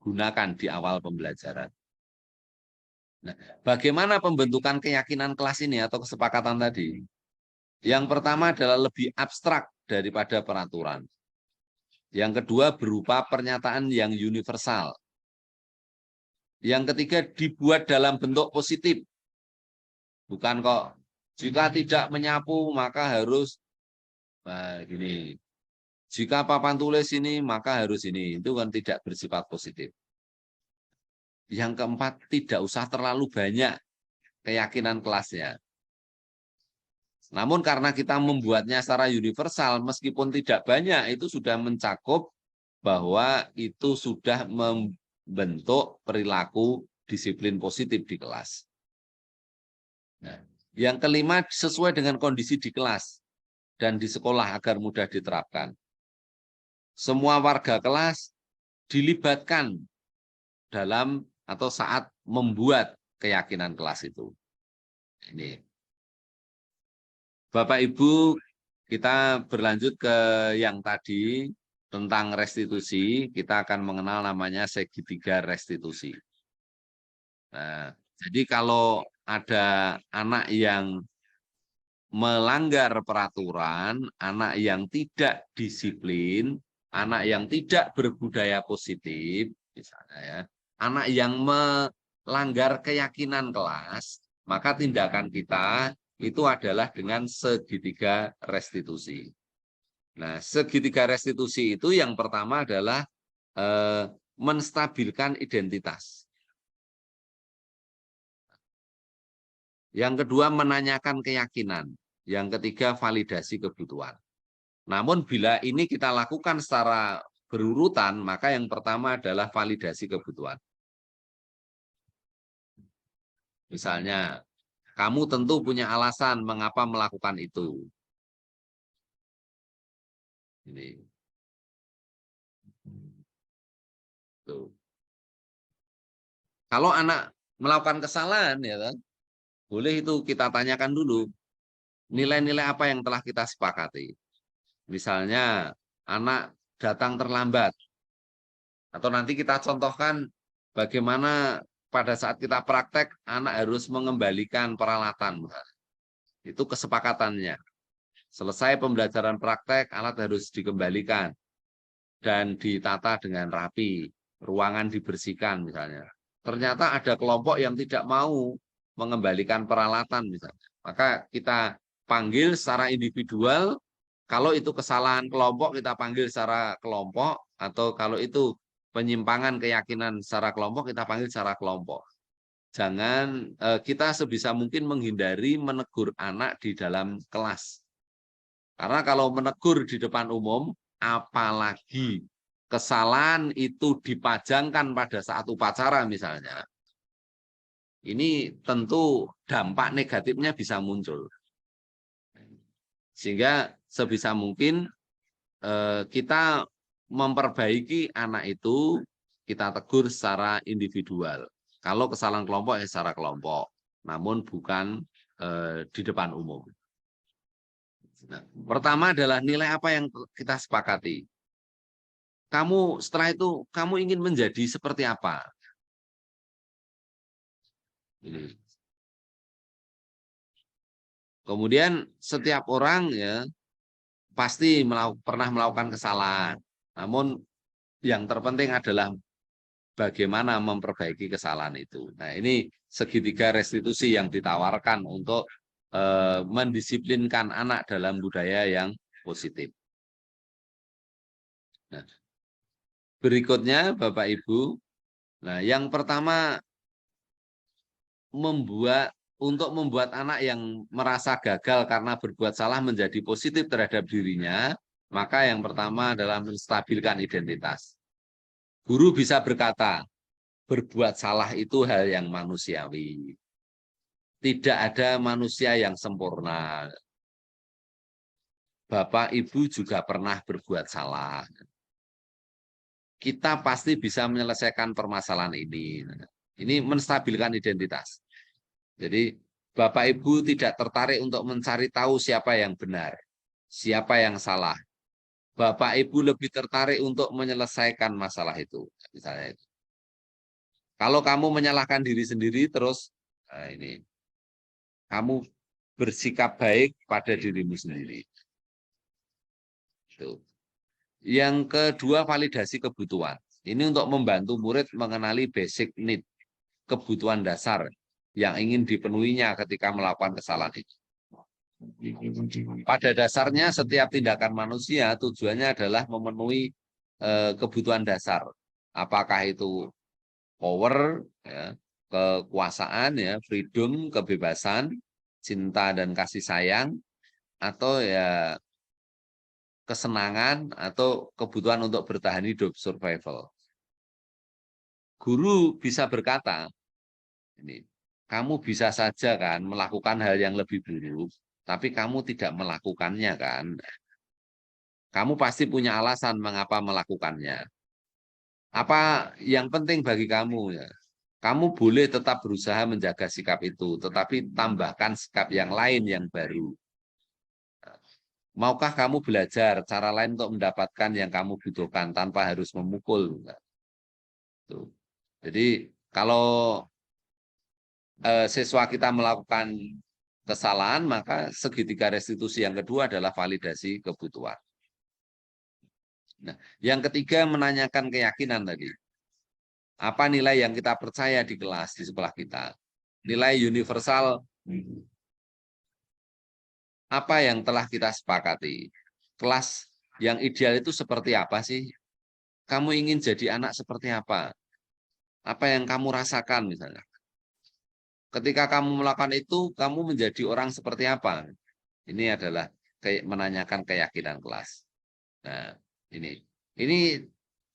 gunakan di awal pembelajaran. Nah, bagaimana pembentukan keyakinan kelas ini atau kesepakatan tadi? Yang pertama adalah lebih abstrak daripada peraturan. Yang kedua berupa pernyataan yang universal. Yang ketiga dibuat dalam bentuk positif. Bukan kok jika tidak menyapu maka harus gini. Jika papan tulis ini maka harus ini. Itu kan tidak bersifat positif. Yang keempat, tidak usah terlalu banyak keyakinan kelasnya. Namun karena kita membuatnya secara universal, meskipun tidak banyak, itu sudah mencakup bahwa itu sudah membentuk perilaku disiplin positif di kelas. Nah, yang kelima, sesuai dengan kondisi di kelas dan di sekolah agar mudah diterapkan. Semua warga kelas dilibatkan dalam atau saat membuat keyakinan kelas itu. Ini. Bapak Ibu, kita berlanjut ke yang tadi tentang restitusi. Kita akan mengenal namanya segitiga restitusi. Nah, jadi kalau ada anak yang melanggar peraturan, anak yang tidak disiplin, anak yang tidak berbudaya positif, misalnya ya, anak yang melanggar keyakinan kelas, maka tindakan kita itu adalah dengan segitiga restitusi. Nah, segitiga restitusi itu yang pertama adalah menstabilkan identitas. Yang kedua, menanyakan keyakinan. Yang ketiga, validasi kebutuhan. Namun bila ini kita lakukan secara berurutan, maka yang pertama adalah validasi kebutuhan. Misalnya, kamu tentu punya alasan mengapa melakukan itu. Ini. Tuh. Kalau anak melakukan kesalahan, ya kan, boleh itu kita tanyakan dulu. nilai-nilai apa yang telah kita sepakati. Misalnya, anak datang terlambat. Atau nanti kita contohkan bagaimana pada saat kita praktek, anak harus mengembalikan peralatan. Itu kesepakatannya. Selesai pembelajaran praktek, alat harus dikembalikan dan ditata dengan rapi. Ruangan dibersihkan misalnya. Ternyata ada kelompok yang tidak mau mengembalikan peralatan misalnya. Maka kita panggil secara individual. Kalau itu kesalahan kelompok, kita panggil secara kelompok. Atau kalau itu penyimpangan keyakinan secara kelompok, kita panggil secara kelompok. Jangan kita sebisa mungkin menghindari menegur anak di dalam kelas. Karena kalau menegur di depan umum, apalagi kesalahan itu dipajangkan pada saat upacara misalnya, ini tentu dampak negatifnya bisa muncul. Sehingga sebisa mungkin kita memperbaiki anak itu, kita tegur secara individual. Kalau kesalahan kelompok ya secara kelompok, namun bukan di depan umum. Nah, pertama adalah nilai apa yang kita sepakati. Kamu setelah itu kamu ingin menjadi seperti apa? Ini. Kemudian setiap orang ya pasti pernah melakukan kesalahan. Namun yang terpenting adalah bagaimana memperbaiki kesalahan itu. Nah, ini segitiga restitusi yang ditawarkan untuk mendisiplinkan anak dalam budaya yang positif. Nah, berikutnya Bapak Ibu, nah yang pertama untuk membuat anak yang merasa gagal karena berbuat salah menjadi positif terhadap dirinya, maka yang pertama adalah menstabilkan identitas. Guru bisa berkata, berbuat salah itu hal yang manusiawi. Tidak ada manusia yang sempurna. Bapak, Ibu juga pernah berbuat salah. Kita pasti bisa menyelesaikan permasalahan ini. Ini menstabilkan identitas. Jadi, Bapak Ibu tidak tertarik untuk mencari tahu siapa yang benar, siapa yang salah. Bapak Ibu lebih tertarik untuk menyelesaikan masalah itu. Misalnya itu. Kalau kamu menyalahkan diri sendiri, terus ini kamu bersikap baik pada dirimu sendiri. Itu. Yang kedua, validasi kebutuhan. Ini untuk membantu murid mengenali basic need, kebutuhan dasar yang ingin dipenuhinya ketika melakukan kesalahan itu. Pada dasarnya, setiap tindakan manusia tujuannya adalah memenuhi kebutuhan dasar. Apakah itu power, ya, kekuasaan, ya, freedom, kebebasan, cinta dan kasih sayang, atau ya kesenangan atau kebutuhan untuk bertahan hidup, survival. Guru bisa berkata, ini, kamu bisa saja kan melakukan hal yang lebih buruk, tapi kamu tidak melakukannya kan. Kamu pasti punya alasan mengapa melakukannya. Apa yang penting bagi kamu ya? Kamu boleh tetap berusaha menjaga sikap itu, tetapi tambahkan sikap yang lain yang baru. Maukah kamu belajar cara lain untuk mendapatkan yang kamu butuhkan tanpa harus memukul? Jadi kalau siswa kita melakukan kesalahan, maka segitiga restitusi yang kedua adalah validasi kebutuhan. Nah, yang ketiga menanyakan keyakinan tadi. Apa nilai yang kita percaya di kelas di sekolah kita? Nilai universal apa yang telah kita sepakati? Kelas yang ideal itu seperti apa sih? Kamu ingin jadi anak seperti apa? Apa yang kamu rasakan misalnya? Ketika kamu melakukan itu, kamu menjadi orang seperti apa? Ini adalah menanyakan keyakinan kelas. Nah, ini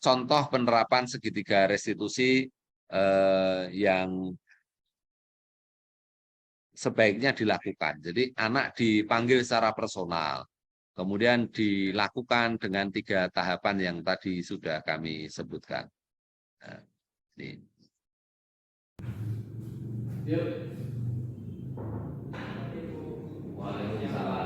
contoh penerapan segitiga restitusi yang sebaiknya dilakukan. Jadi anak dipanggil secara personal, kemudian dilakukan dengan 3 tahapan yang tadi sudah kami sebutkan. Nah, ini. Waalaikumsalam.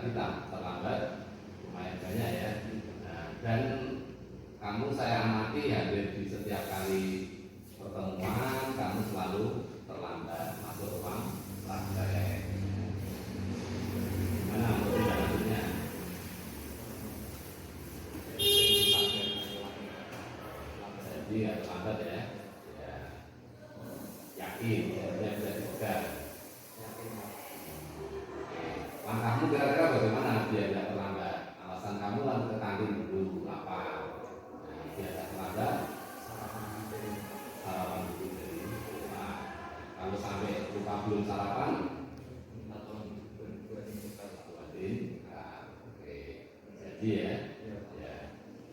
tadi terlambat lumayan banyak ya. Nah, dan kamu saya amati hampir di setiap kali pertemuan kamu selalu terlambat masuk ruang praktek. Gimana untuk tindak lanjutnya? Jadi ya terlambat ya. Ya. Yakin, ya bisa dipegang. Langkahmu kira-kira bagaimana biar tidak terlambat? Alasan kamu kan ke kantin dulu apa? Nah, biar tidak terlambat, sarapan dulu dari rumah. Kalau sampai lupa belum sarapan, buatin. Nah, oke. Jadi ya,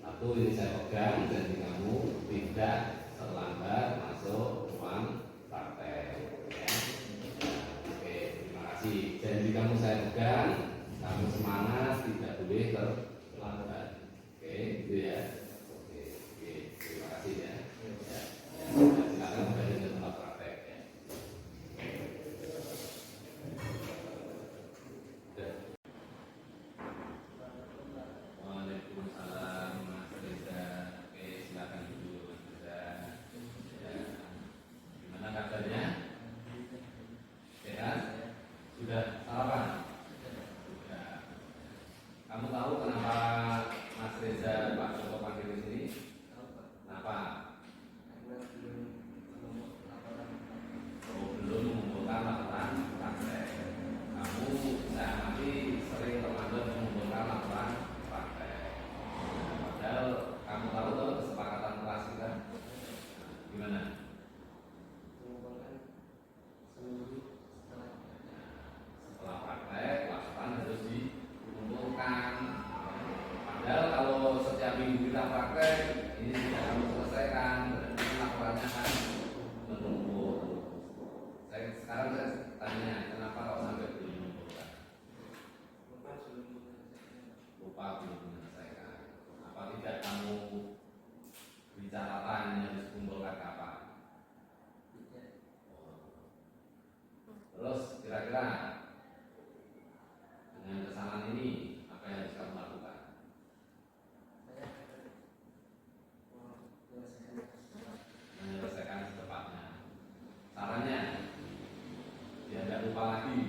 satu ini saya pegang janji kamu tidak terlambat masuk ruang praktek. Ya. Oke, terima kasih. Janji kamu saya pegang, kamu semangat, tidak boleh terlambat. Oke, gitu ya. Oke, terima kasih ya. Ya, silakan kembali ke tempat praktek. Ya. Waalaikumsalam, Mas Reza. Oke, silakan dulu, Mas Reza. Ya. Gimana kabarnya? Sehat? Sudah sarapan? Sudah. Kamu tahu kenapa Mas Reza Pak Joko panggil di sini? Kenapa? Oh, belum mengumpulkan laporan praktek. Kamu saya amati sering terlambat mengumpulkan laporan praktek. Padahal kamu tahu tuh kesepakatan kelas kita. Gimana? Setelah praktek, laporan harus dikumpulkan. Padahal kalau setiap minggu kita praktek, ini sudah kamu selesaikan, berarti laporannya akan menumpuk. Sekarang saya tanya, kenapa kau sampai belum mengumpulkan? Lupa belum menyelesaikan. Apa tidak kamu bicara yang harus dikumpulkan kapan? Terus kira-kira dengan kesalahan ini apa yang harus kamu lakukan? Menyelesaikan secepatnya. Sarannya biar tidak lupa lagi.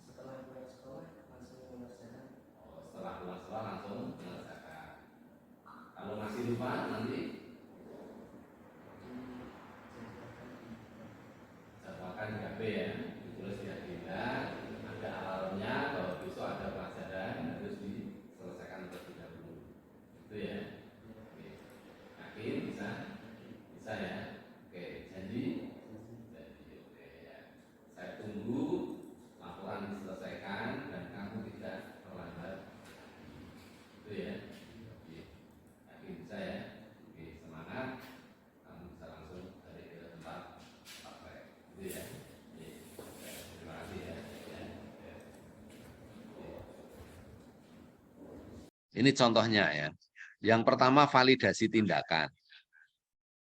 Setelah pulang sekolah langsung menyelesaikan. Oh, setelah pulang sekolah langsung menyelesaikan. Kalau masih lupa nanti jadwalkan 3B ya, ditulis di agenda, ada alarmnya bahwa besok ada pelajaran harus diselesaikan terlebih dahulu. Itu ya. Oke. Yakin bisa? Bisa ya. Oke, janji? Janji. Oke ya. Saya tunggu laporan diselesaikan dan kamu tidak terlambat. Itu ya. Oke. Yakin bisa ya? Oke, semangat. Kamu bisa langsung balik ke tempat praktek. Itu ya. Oke. Terima kasih ya. Ya. Ini contohnya ya. Yang pertama validasi tindakan.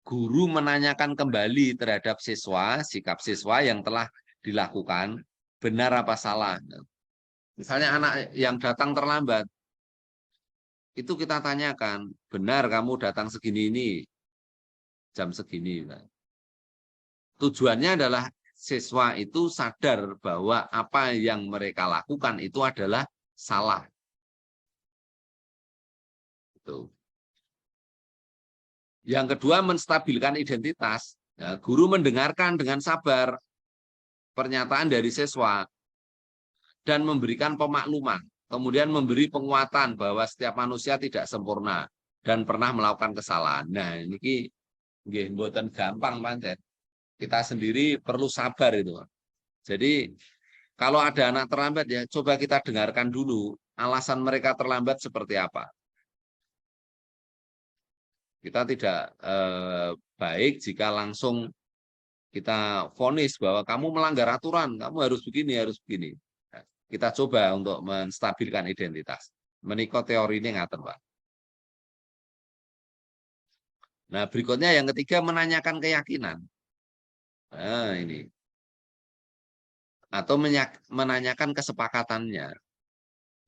Guru menanyakan kembali terhadap siswa, sikap siswa yang telah dilakukan, benar apa salah. Misalnya anak yang datang terlambat, itu kita tanyakan, benar kamu datang segini ini, jam segini. Tujuannya adalah siswa itu sadar bahwa apa yang mereka lakukan itu adalah salah. Itu. Yang kedua, menstabilkan identitas. Ya, guru mendengarkan dengan sabar pernyataan dari siswa dan memberikan pemakluman. Kemudian memberi penguatan bahwa setiap manusia tidak sempurna dan pernah melakukan kesalahan. Nah, ini nggih mboten gampang pancen. Kita sendiri perlu sabar itu. Jadi kalau ada anak terlambat ya coba kita dengarkan dulu alasan mereka terlambat seperti apa. Kita tidak baik jika langsung kita vonis bahwa kamu melanggar aturan, kamu harus begini, harus begini. Nah, kita coba untuk menstabilkan identitas. Menika teori ini ngaten, Pak. Nah, berikutnya yang ketiga menanyakan keyakinan. Nah, ini. atau menanyakan kesepakatannya.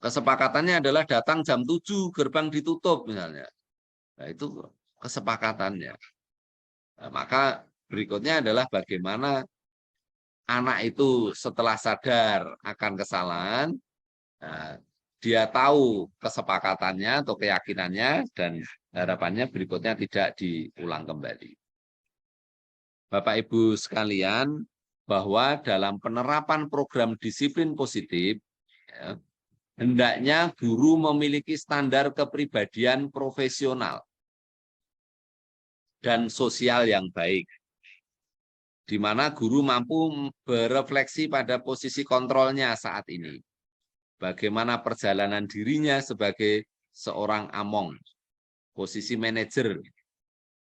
Kesepakatannya adalah datang jam 7, gerbang ditutup misalnya. Nah, itu kesepakatannya. Nah, maka berikutnya adalah bagaimana anak itu setelah sadar akan kesalahan, nah, dia tahu kesepakatannya atau keyakinannya, dan harapannya berikutnya tidak diulang kembali. Bapak Ibu sekalian, bahwa dalam penerapan program disiplin positif, ya, hendaknya guru memiliki standar kepribadian profesional dan sosial yang baik, di mana guru mampu berefleksi pada posisi kontrolnya saat ini. Bagaimana perjalanan dirinya sebagai seorang among, posisi manajer,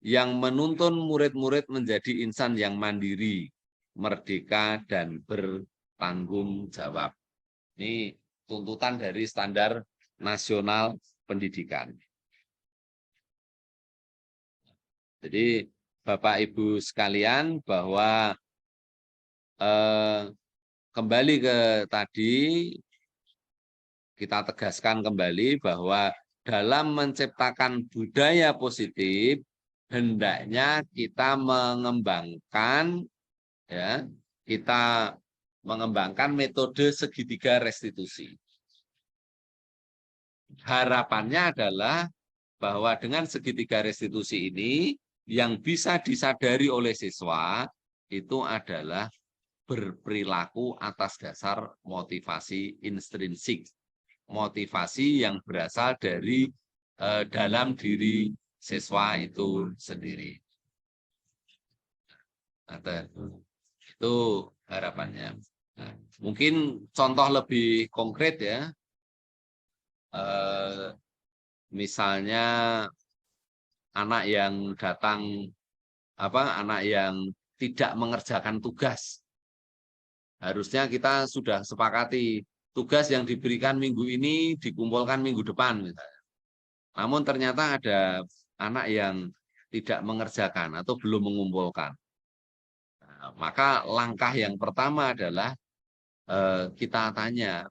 yang menuntun murid-murid menjadi insan yang mandiri, merdeka, dan bertanggung jawab. Ini tuntutan dari standar nasional pendidikan. Jadi Bapak Ibu sekalian, bahwa kembali ke tadi, kita tegaskan kembali bahwa dalam menciptakan budaya positif, hendaknya kita mengembangkan, ya, kita mengembangkan metode segitiga restitusi. Harapannya adalah bahwa dengan segitiga restitusi ini, yang bisa disadari oleh siswa itu adalah berperilaku atas dasar motivasi intrinsik, motivasi yang berasal dari dalam diri siswa itu sendiri. Itu harapannya. Nah, mungkin contoh lebih konkret ya, misalnya anak yang datang, anak yang tidak mengerjakan tugas. Harusnya kita sudah sepakati tugas yang diberikan minggu ini dikumpulkan minggu depan misalnya. Namun ternyata ada anak yang tidak mengerjakan atau belum mengumpulkan. Nah, maka langkah yang pertama adalah kita tanya,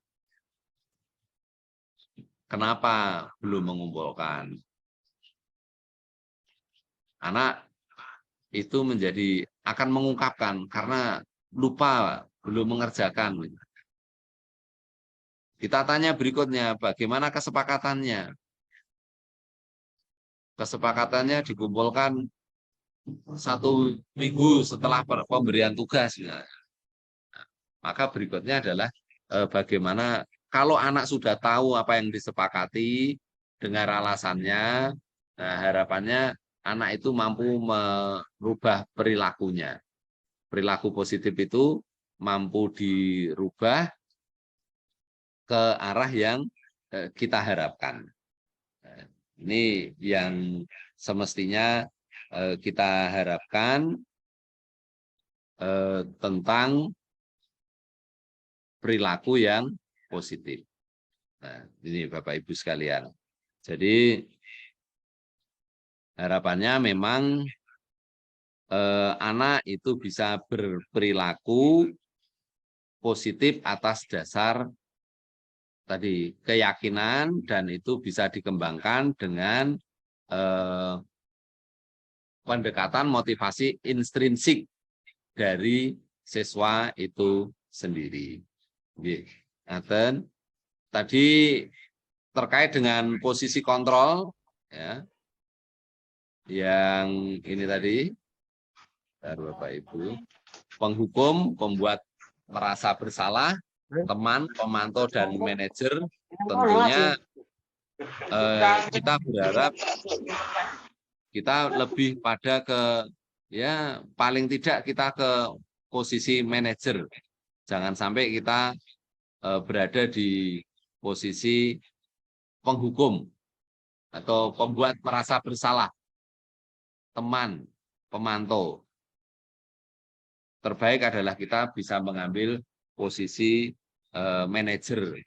kenapa belum mengumpulkan? Anak itu akan mengungkapkan karena lupa, belum mengerjakan. Kita tanya berikutnya, bagaimana kesepakatannya? Kesepakatannya dikumpulkan 1 minggu setelah pemberian tugas. Nah, maka berikutnya adalah bagaimana kalau anak sudah tahu apa yang disepakati, dengar alasannya, nah harapannya anak itu mampu merubah perilakunya. Perilaku positif itu mampu dirubah ke arah yang kita harapkan. Ini yang semestinya kita harapkan tentang perilaku yang positif. Nah, ini Bapak Ibu sekalian. Jadi harapannya memang anak itu bisa berperilaku positif atas dasar tadi keyakinan, dan itu bisa dikembangkan dengan pendekatan motivasi intrinsik dari siswa itu sendiri. Tadi terkait dengan posisi kontrol, ya, yang ini tadi, Bapak Ibu, penghukum, pembuat merasa bersalah, teman, pemantau, dan manajer, tentunya kita berharap kita lebih pada ya paling tidak kita ke posisi manajer. Jangan sampai kita berada di posisi penghukum atau pembuat merasa bersalah, teman, pemantau. Terbaik adalah kita bisa mengambil posisi manajer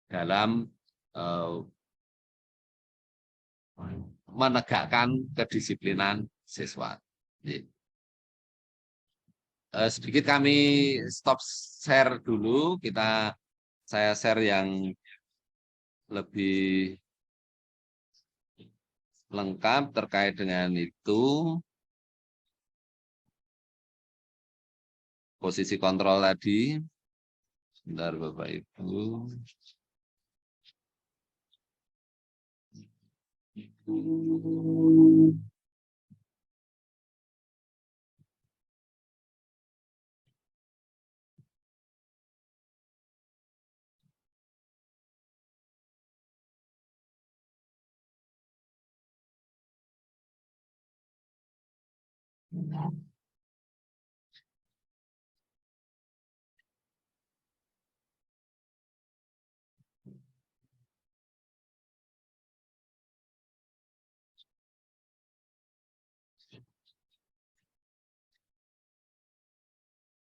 dalam menegakkan kedisiplinan siswa. Sedikit kami stop share dulu. Saya share yang lebih lengkap terkait dengan itu. Posisi kontrol tadi. Sebentar Bapak Ibu.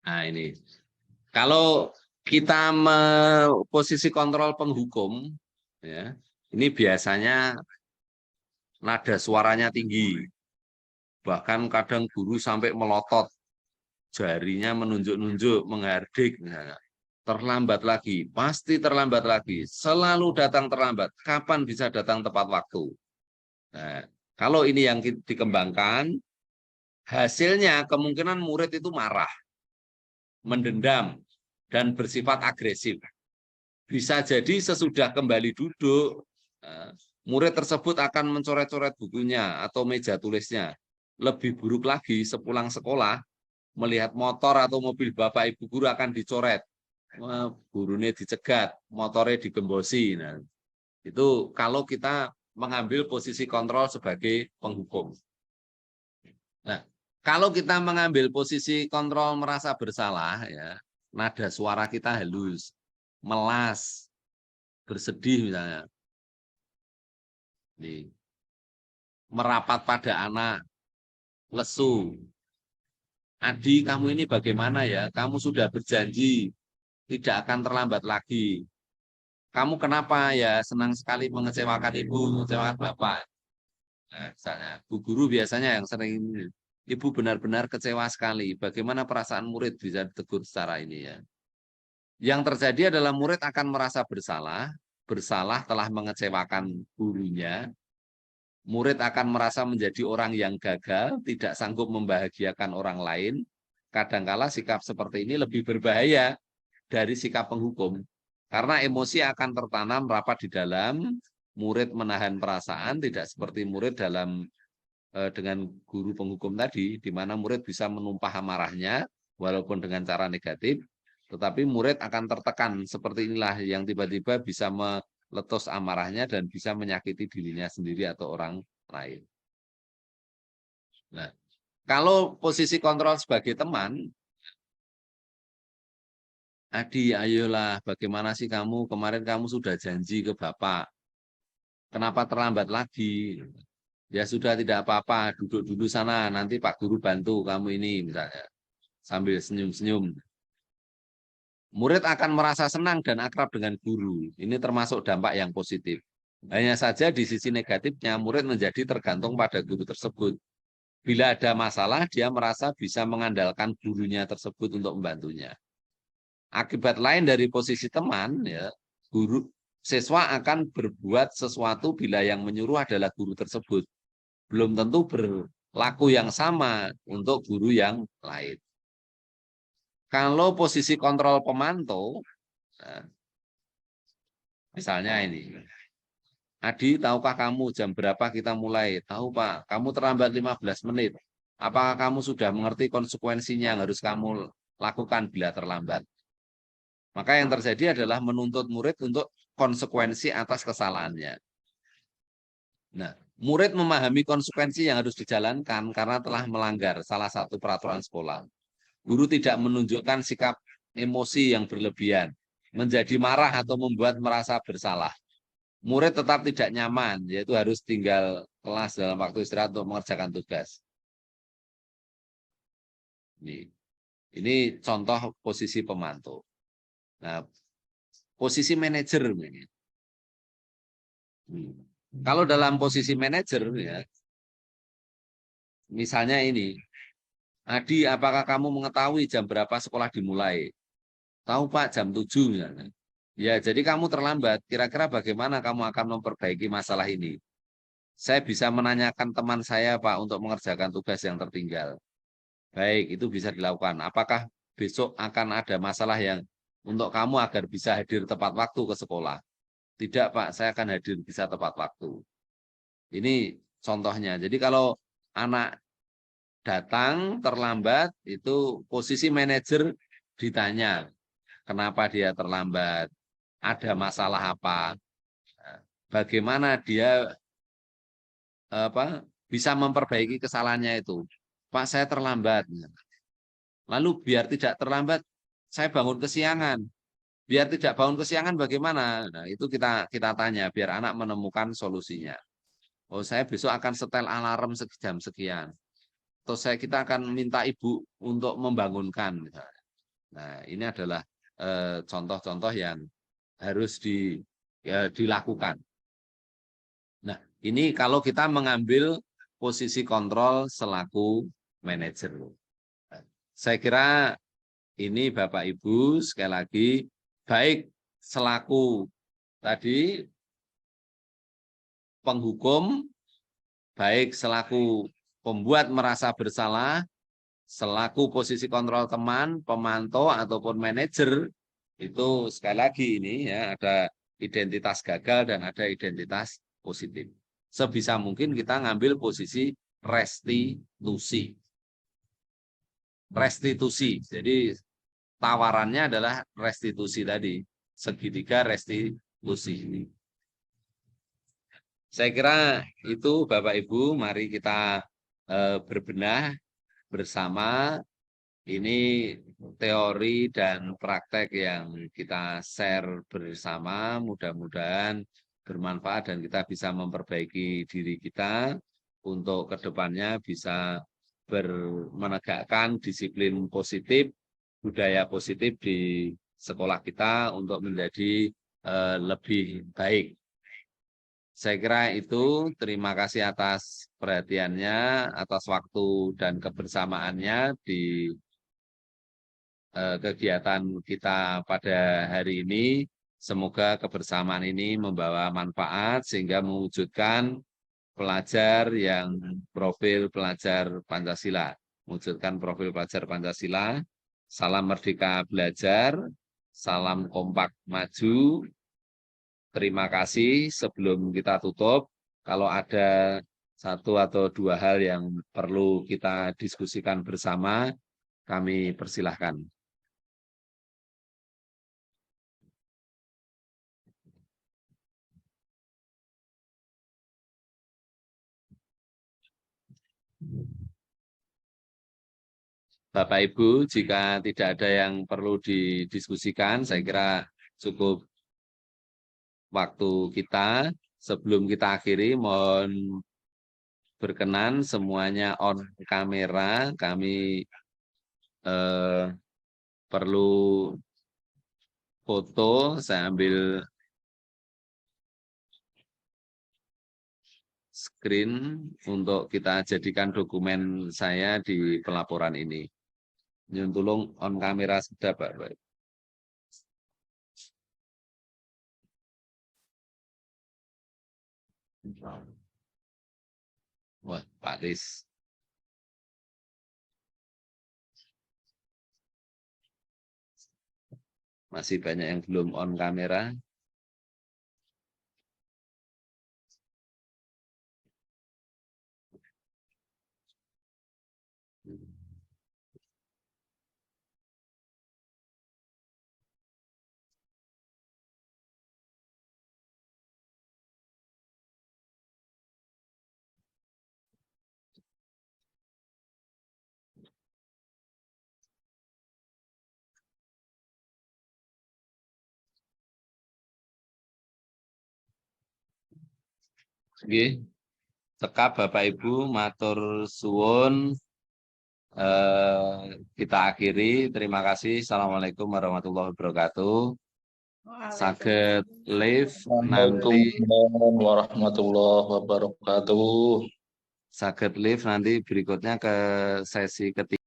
Nah ini, kalau kita posisi kontrol penghukum, ya, ini biasanya nada suaranya tinggi, bahkan kadang guru sampai melotot, jarinya menunjuk-nunjuk, menghardik, misalnya. Terlambat lagi, pasti terlambat lagi, selalu datang terlambat. Kapan bisa datang tepat waktu? Nah, kalau ini yang dikembangkan, hasilnya kemungkinan murid itu marah, mendendam, dan bersifat agresif. Bisa jadi sesudah kembali duduk, murid tersebut akan mencoret-coret bukunya atau meja tulisnya. Lebih buruk lagi, sepulang sekolah, melihat motor atau mobil bapak ibu guru akan dicoret. Gurunya dicegat, motornya digembosi. Nah, itu kalau kita mengambil posisi kontrol sebagai penghukum. Nah, kalau kita mengambil posisi kontrol merasa bersalah, ya, nada suara kita halus, melas, bersedih misalnya, nih, merapat pada anak, lesu. Adi, kamu ini bagaimana ya? Kamu sudah berjanji tidak akan terlambat lagi. Kamu kenapa ya senang sekali mengecewakan ibu, mengecewakan bapak? Nah, misalnya, bu guru biasanya yang sering ini, ibu benar-benar kecewa sekali. Bagaimana perasaan murid bisa ditegur secara ini ya? Yang terjadi adalah murid akan merasa bersalah telah mengecewakan gurunya. Murid akan merasa menjadi orang yang gagal, tidak sanggup membahagiakan orang lain. Kadangkala sikap seperti ini lebih berbahaya dari sikap penghukum. Karena emosi akan tertanam rapat di dalam, murid menahan perasaan, tidak seperti murid dengan guru penghukum tadi, di mana murid bisa menumpah amarahnya, walaupun dengan cara negatif, tetapi murid akan tertekan. Seperti inilah yang tiba-tiba bisa meletus amarahnya dan bisa menyakiti dirinya sendiri atau orang lain. Nah, kalau posisi kontrol sebagai teman, Adi, ayolah, bagaimana sih kamu? Kemarin kamu sudah janji ke Bapak. Kenapa terlambat lagi? Ya sudah, tidak apa-apa, duduk dulu sana, nanti Pak Guru bantu kamu ini, misalnya. Sambil senyum-senyum. Murid akan merasa senang dan akrab dengan guru. Ini termasuk dampak yang positif. Hanya saja di sisi negatifnya, murid menjadi tergantung pada guru tersebut. Bila ada masalah, dia merasa bisa mengandalkan gurunya tersebut untuk membantunya. Akibat lain dari posisi teman, ya, guru siswa akan berbuat sesuatu bila yang menyuruh adalah guru tersebut. Belum tentu berlaku yang sama untuk guru yang lain. Kalau posisi kontrol pemantau, nah, misalnya ini, Adi, tahukah kamu jam berapa kita mulai? Tahu Pak, kamu terlambat 15 menit. Apakah kamu sudah mengerti konsekuensinya yang harus kamu lakukan bila terlambat? Maka yang terjadi adalah menuntut murid untuk konsekuensi atas kesalahannya. Nah, murid memahami konsekuensi yang harus dijalankan karena telah melanggar salah satu peraturan sekolah. Guru tidak menunjukkan sikap emosi yang berlebihan, menjadi marah atau membuat merasa bersalah. Murid tetap tidak nyaman, yaitu harus tinggal kelas dalam waktu istirahat untuk mengerjakan tugas. Ini contoh posisi pemantau. Nah, posisi manajer ini. Kalau dalam posisi manajer, ya, misalnya ini, Adi, apakah kamu mengetahui jam berapa sekolah dimulai? Tahu Pak, jam 7 misalnya. Ya, jadi kamu terlambat. Kira-kira bagaimana kamu akan memperbaiki masalah ini? Saya bisa menanyakan teman saya, Pak, untuk mengerjakan tugas yang tertinggal. Baik, itu bisa dilakukan. Apakah besok akan ada masalah yang untuk kamu agar bisa hadir tepat waktu ke sekolah? Tidak, Pak, saya akan hadir bisa tepat waktu. Ini contohnya. Jadi kalau anak datang terlambat, itu posisi manajer ditanya, kenapa dia terlambat? Ada masalah apa? Bagaimana dia bisa memperbaiki kesalahannya itu? Pak, saya terlambat. Lalu biar tidak terlambat, saya bangun kesiangan. Biar tidak bangun kesiangan bagaimana? Nah, itu kita tanya biar anak menemukan solusinya. Oh, saya besok akan setel alarm jam sekian. Atau kita akan minta ibu untuk membangunkan misalnya. Nah, ini adalah contoh-contoh yang harus dilakukan. Nah, ini kalau kita mengambil posisi kontrol selaku manajer. Saya kira ini Bapak Ibu sekali lagi baik selaku tadi penghukum, baik selaku pembuat merasa bersalah, selaku posisi kontrol teman, pemantau ataupun manajer, itu sekali lagi ini ya ada identitas gagal dan ada identitas positif. Sebisa mungkin kita ngambil posisi restitusi. Restitusi. Jadi tawarannya adalah restitusi tadi, segitiga restitusi. Saya kira itu Bapak Ibu, mari kita berbenah bersama. Ini teori dan praktek yang kita share bersama, mudah-mudahan bermanfaat dan kita bisa memperbaiki diri kita untuk kedepannya bisa menegakkan disiplin positif, budaya positif di sekolah kita untuk menjadi lebih baik. Saya kira itu, terima kasih atas perhatiannya, atas waktu dan kebersamaannya di kegiatan kita pada hari ini. Semoga kebersamaan ini membawa manfaat sehingga mewujudkan pelajar yang profil pelajar Pancasila. Mewujudkan profil pelajar Pancasila. Salam merdeka belajar, salam kompak maju. Terima kasih. Sebelum kita tutup, kalau ada satu atau dua hal yang perlu kita diskusikan bersama, kami persilahkan. Bapak Ibu, jika tidak ada yang perlu didiskusikan, saya kira cukup waktu kita. Sebelum kita akhiri, mohon berkenan semuanya on kamera. Kami perlu foto, saya ambil screen untuk kita jadikan dokumen saya di pelaporan ini. Nyun tulung on kamera sudah Pak. Wah, Pak Ris. Masih banyak yang belum on kamera. Oke, cekap Bapak Ibu, matur suwun. Kita akhiri. Terima kasih. Assalamualaikum warahmatullahi wabarakatuh. Saged live nanti. Waalaikumsalam warahmatullahi wabarakatuh. Saged live nanti berikutnya ke sesi ketiga.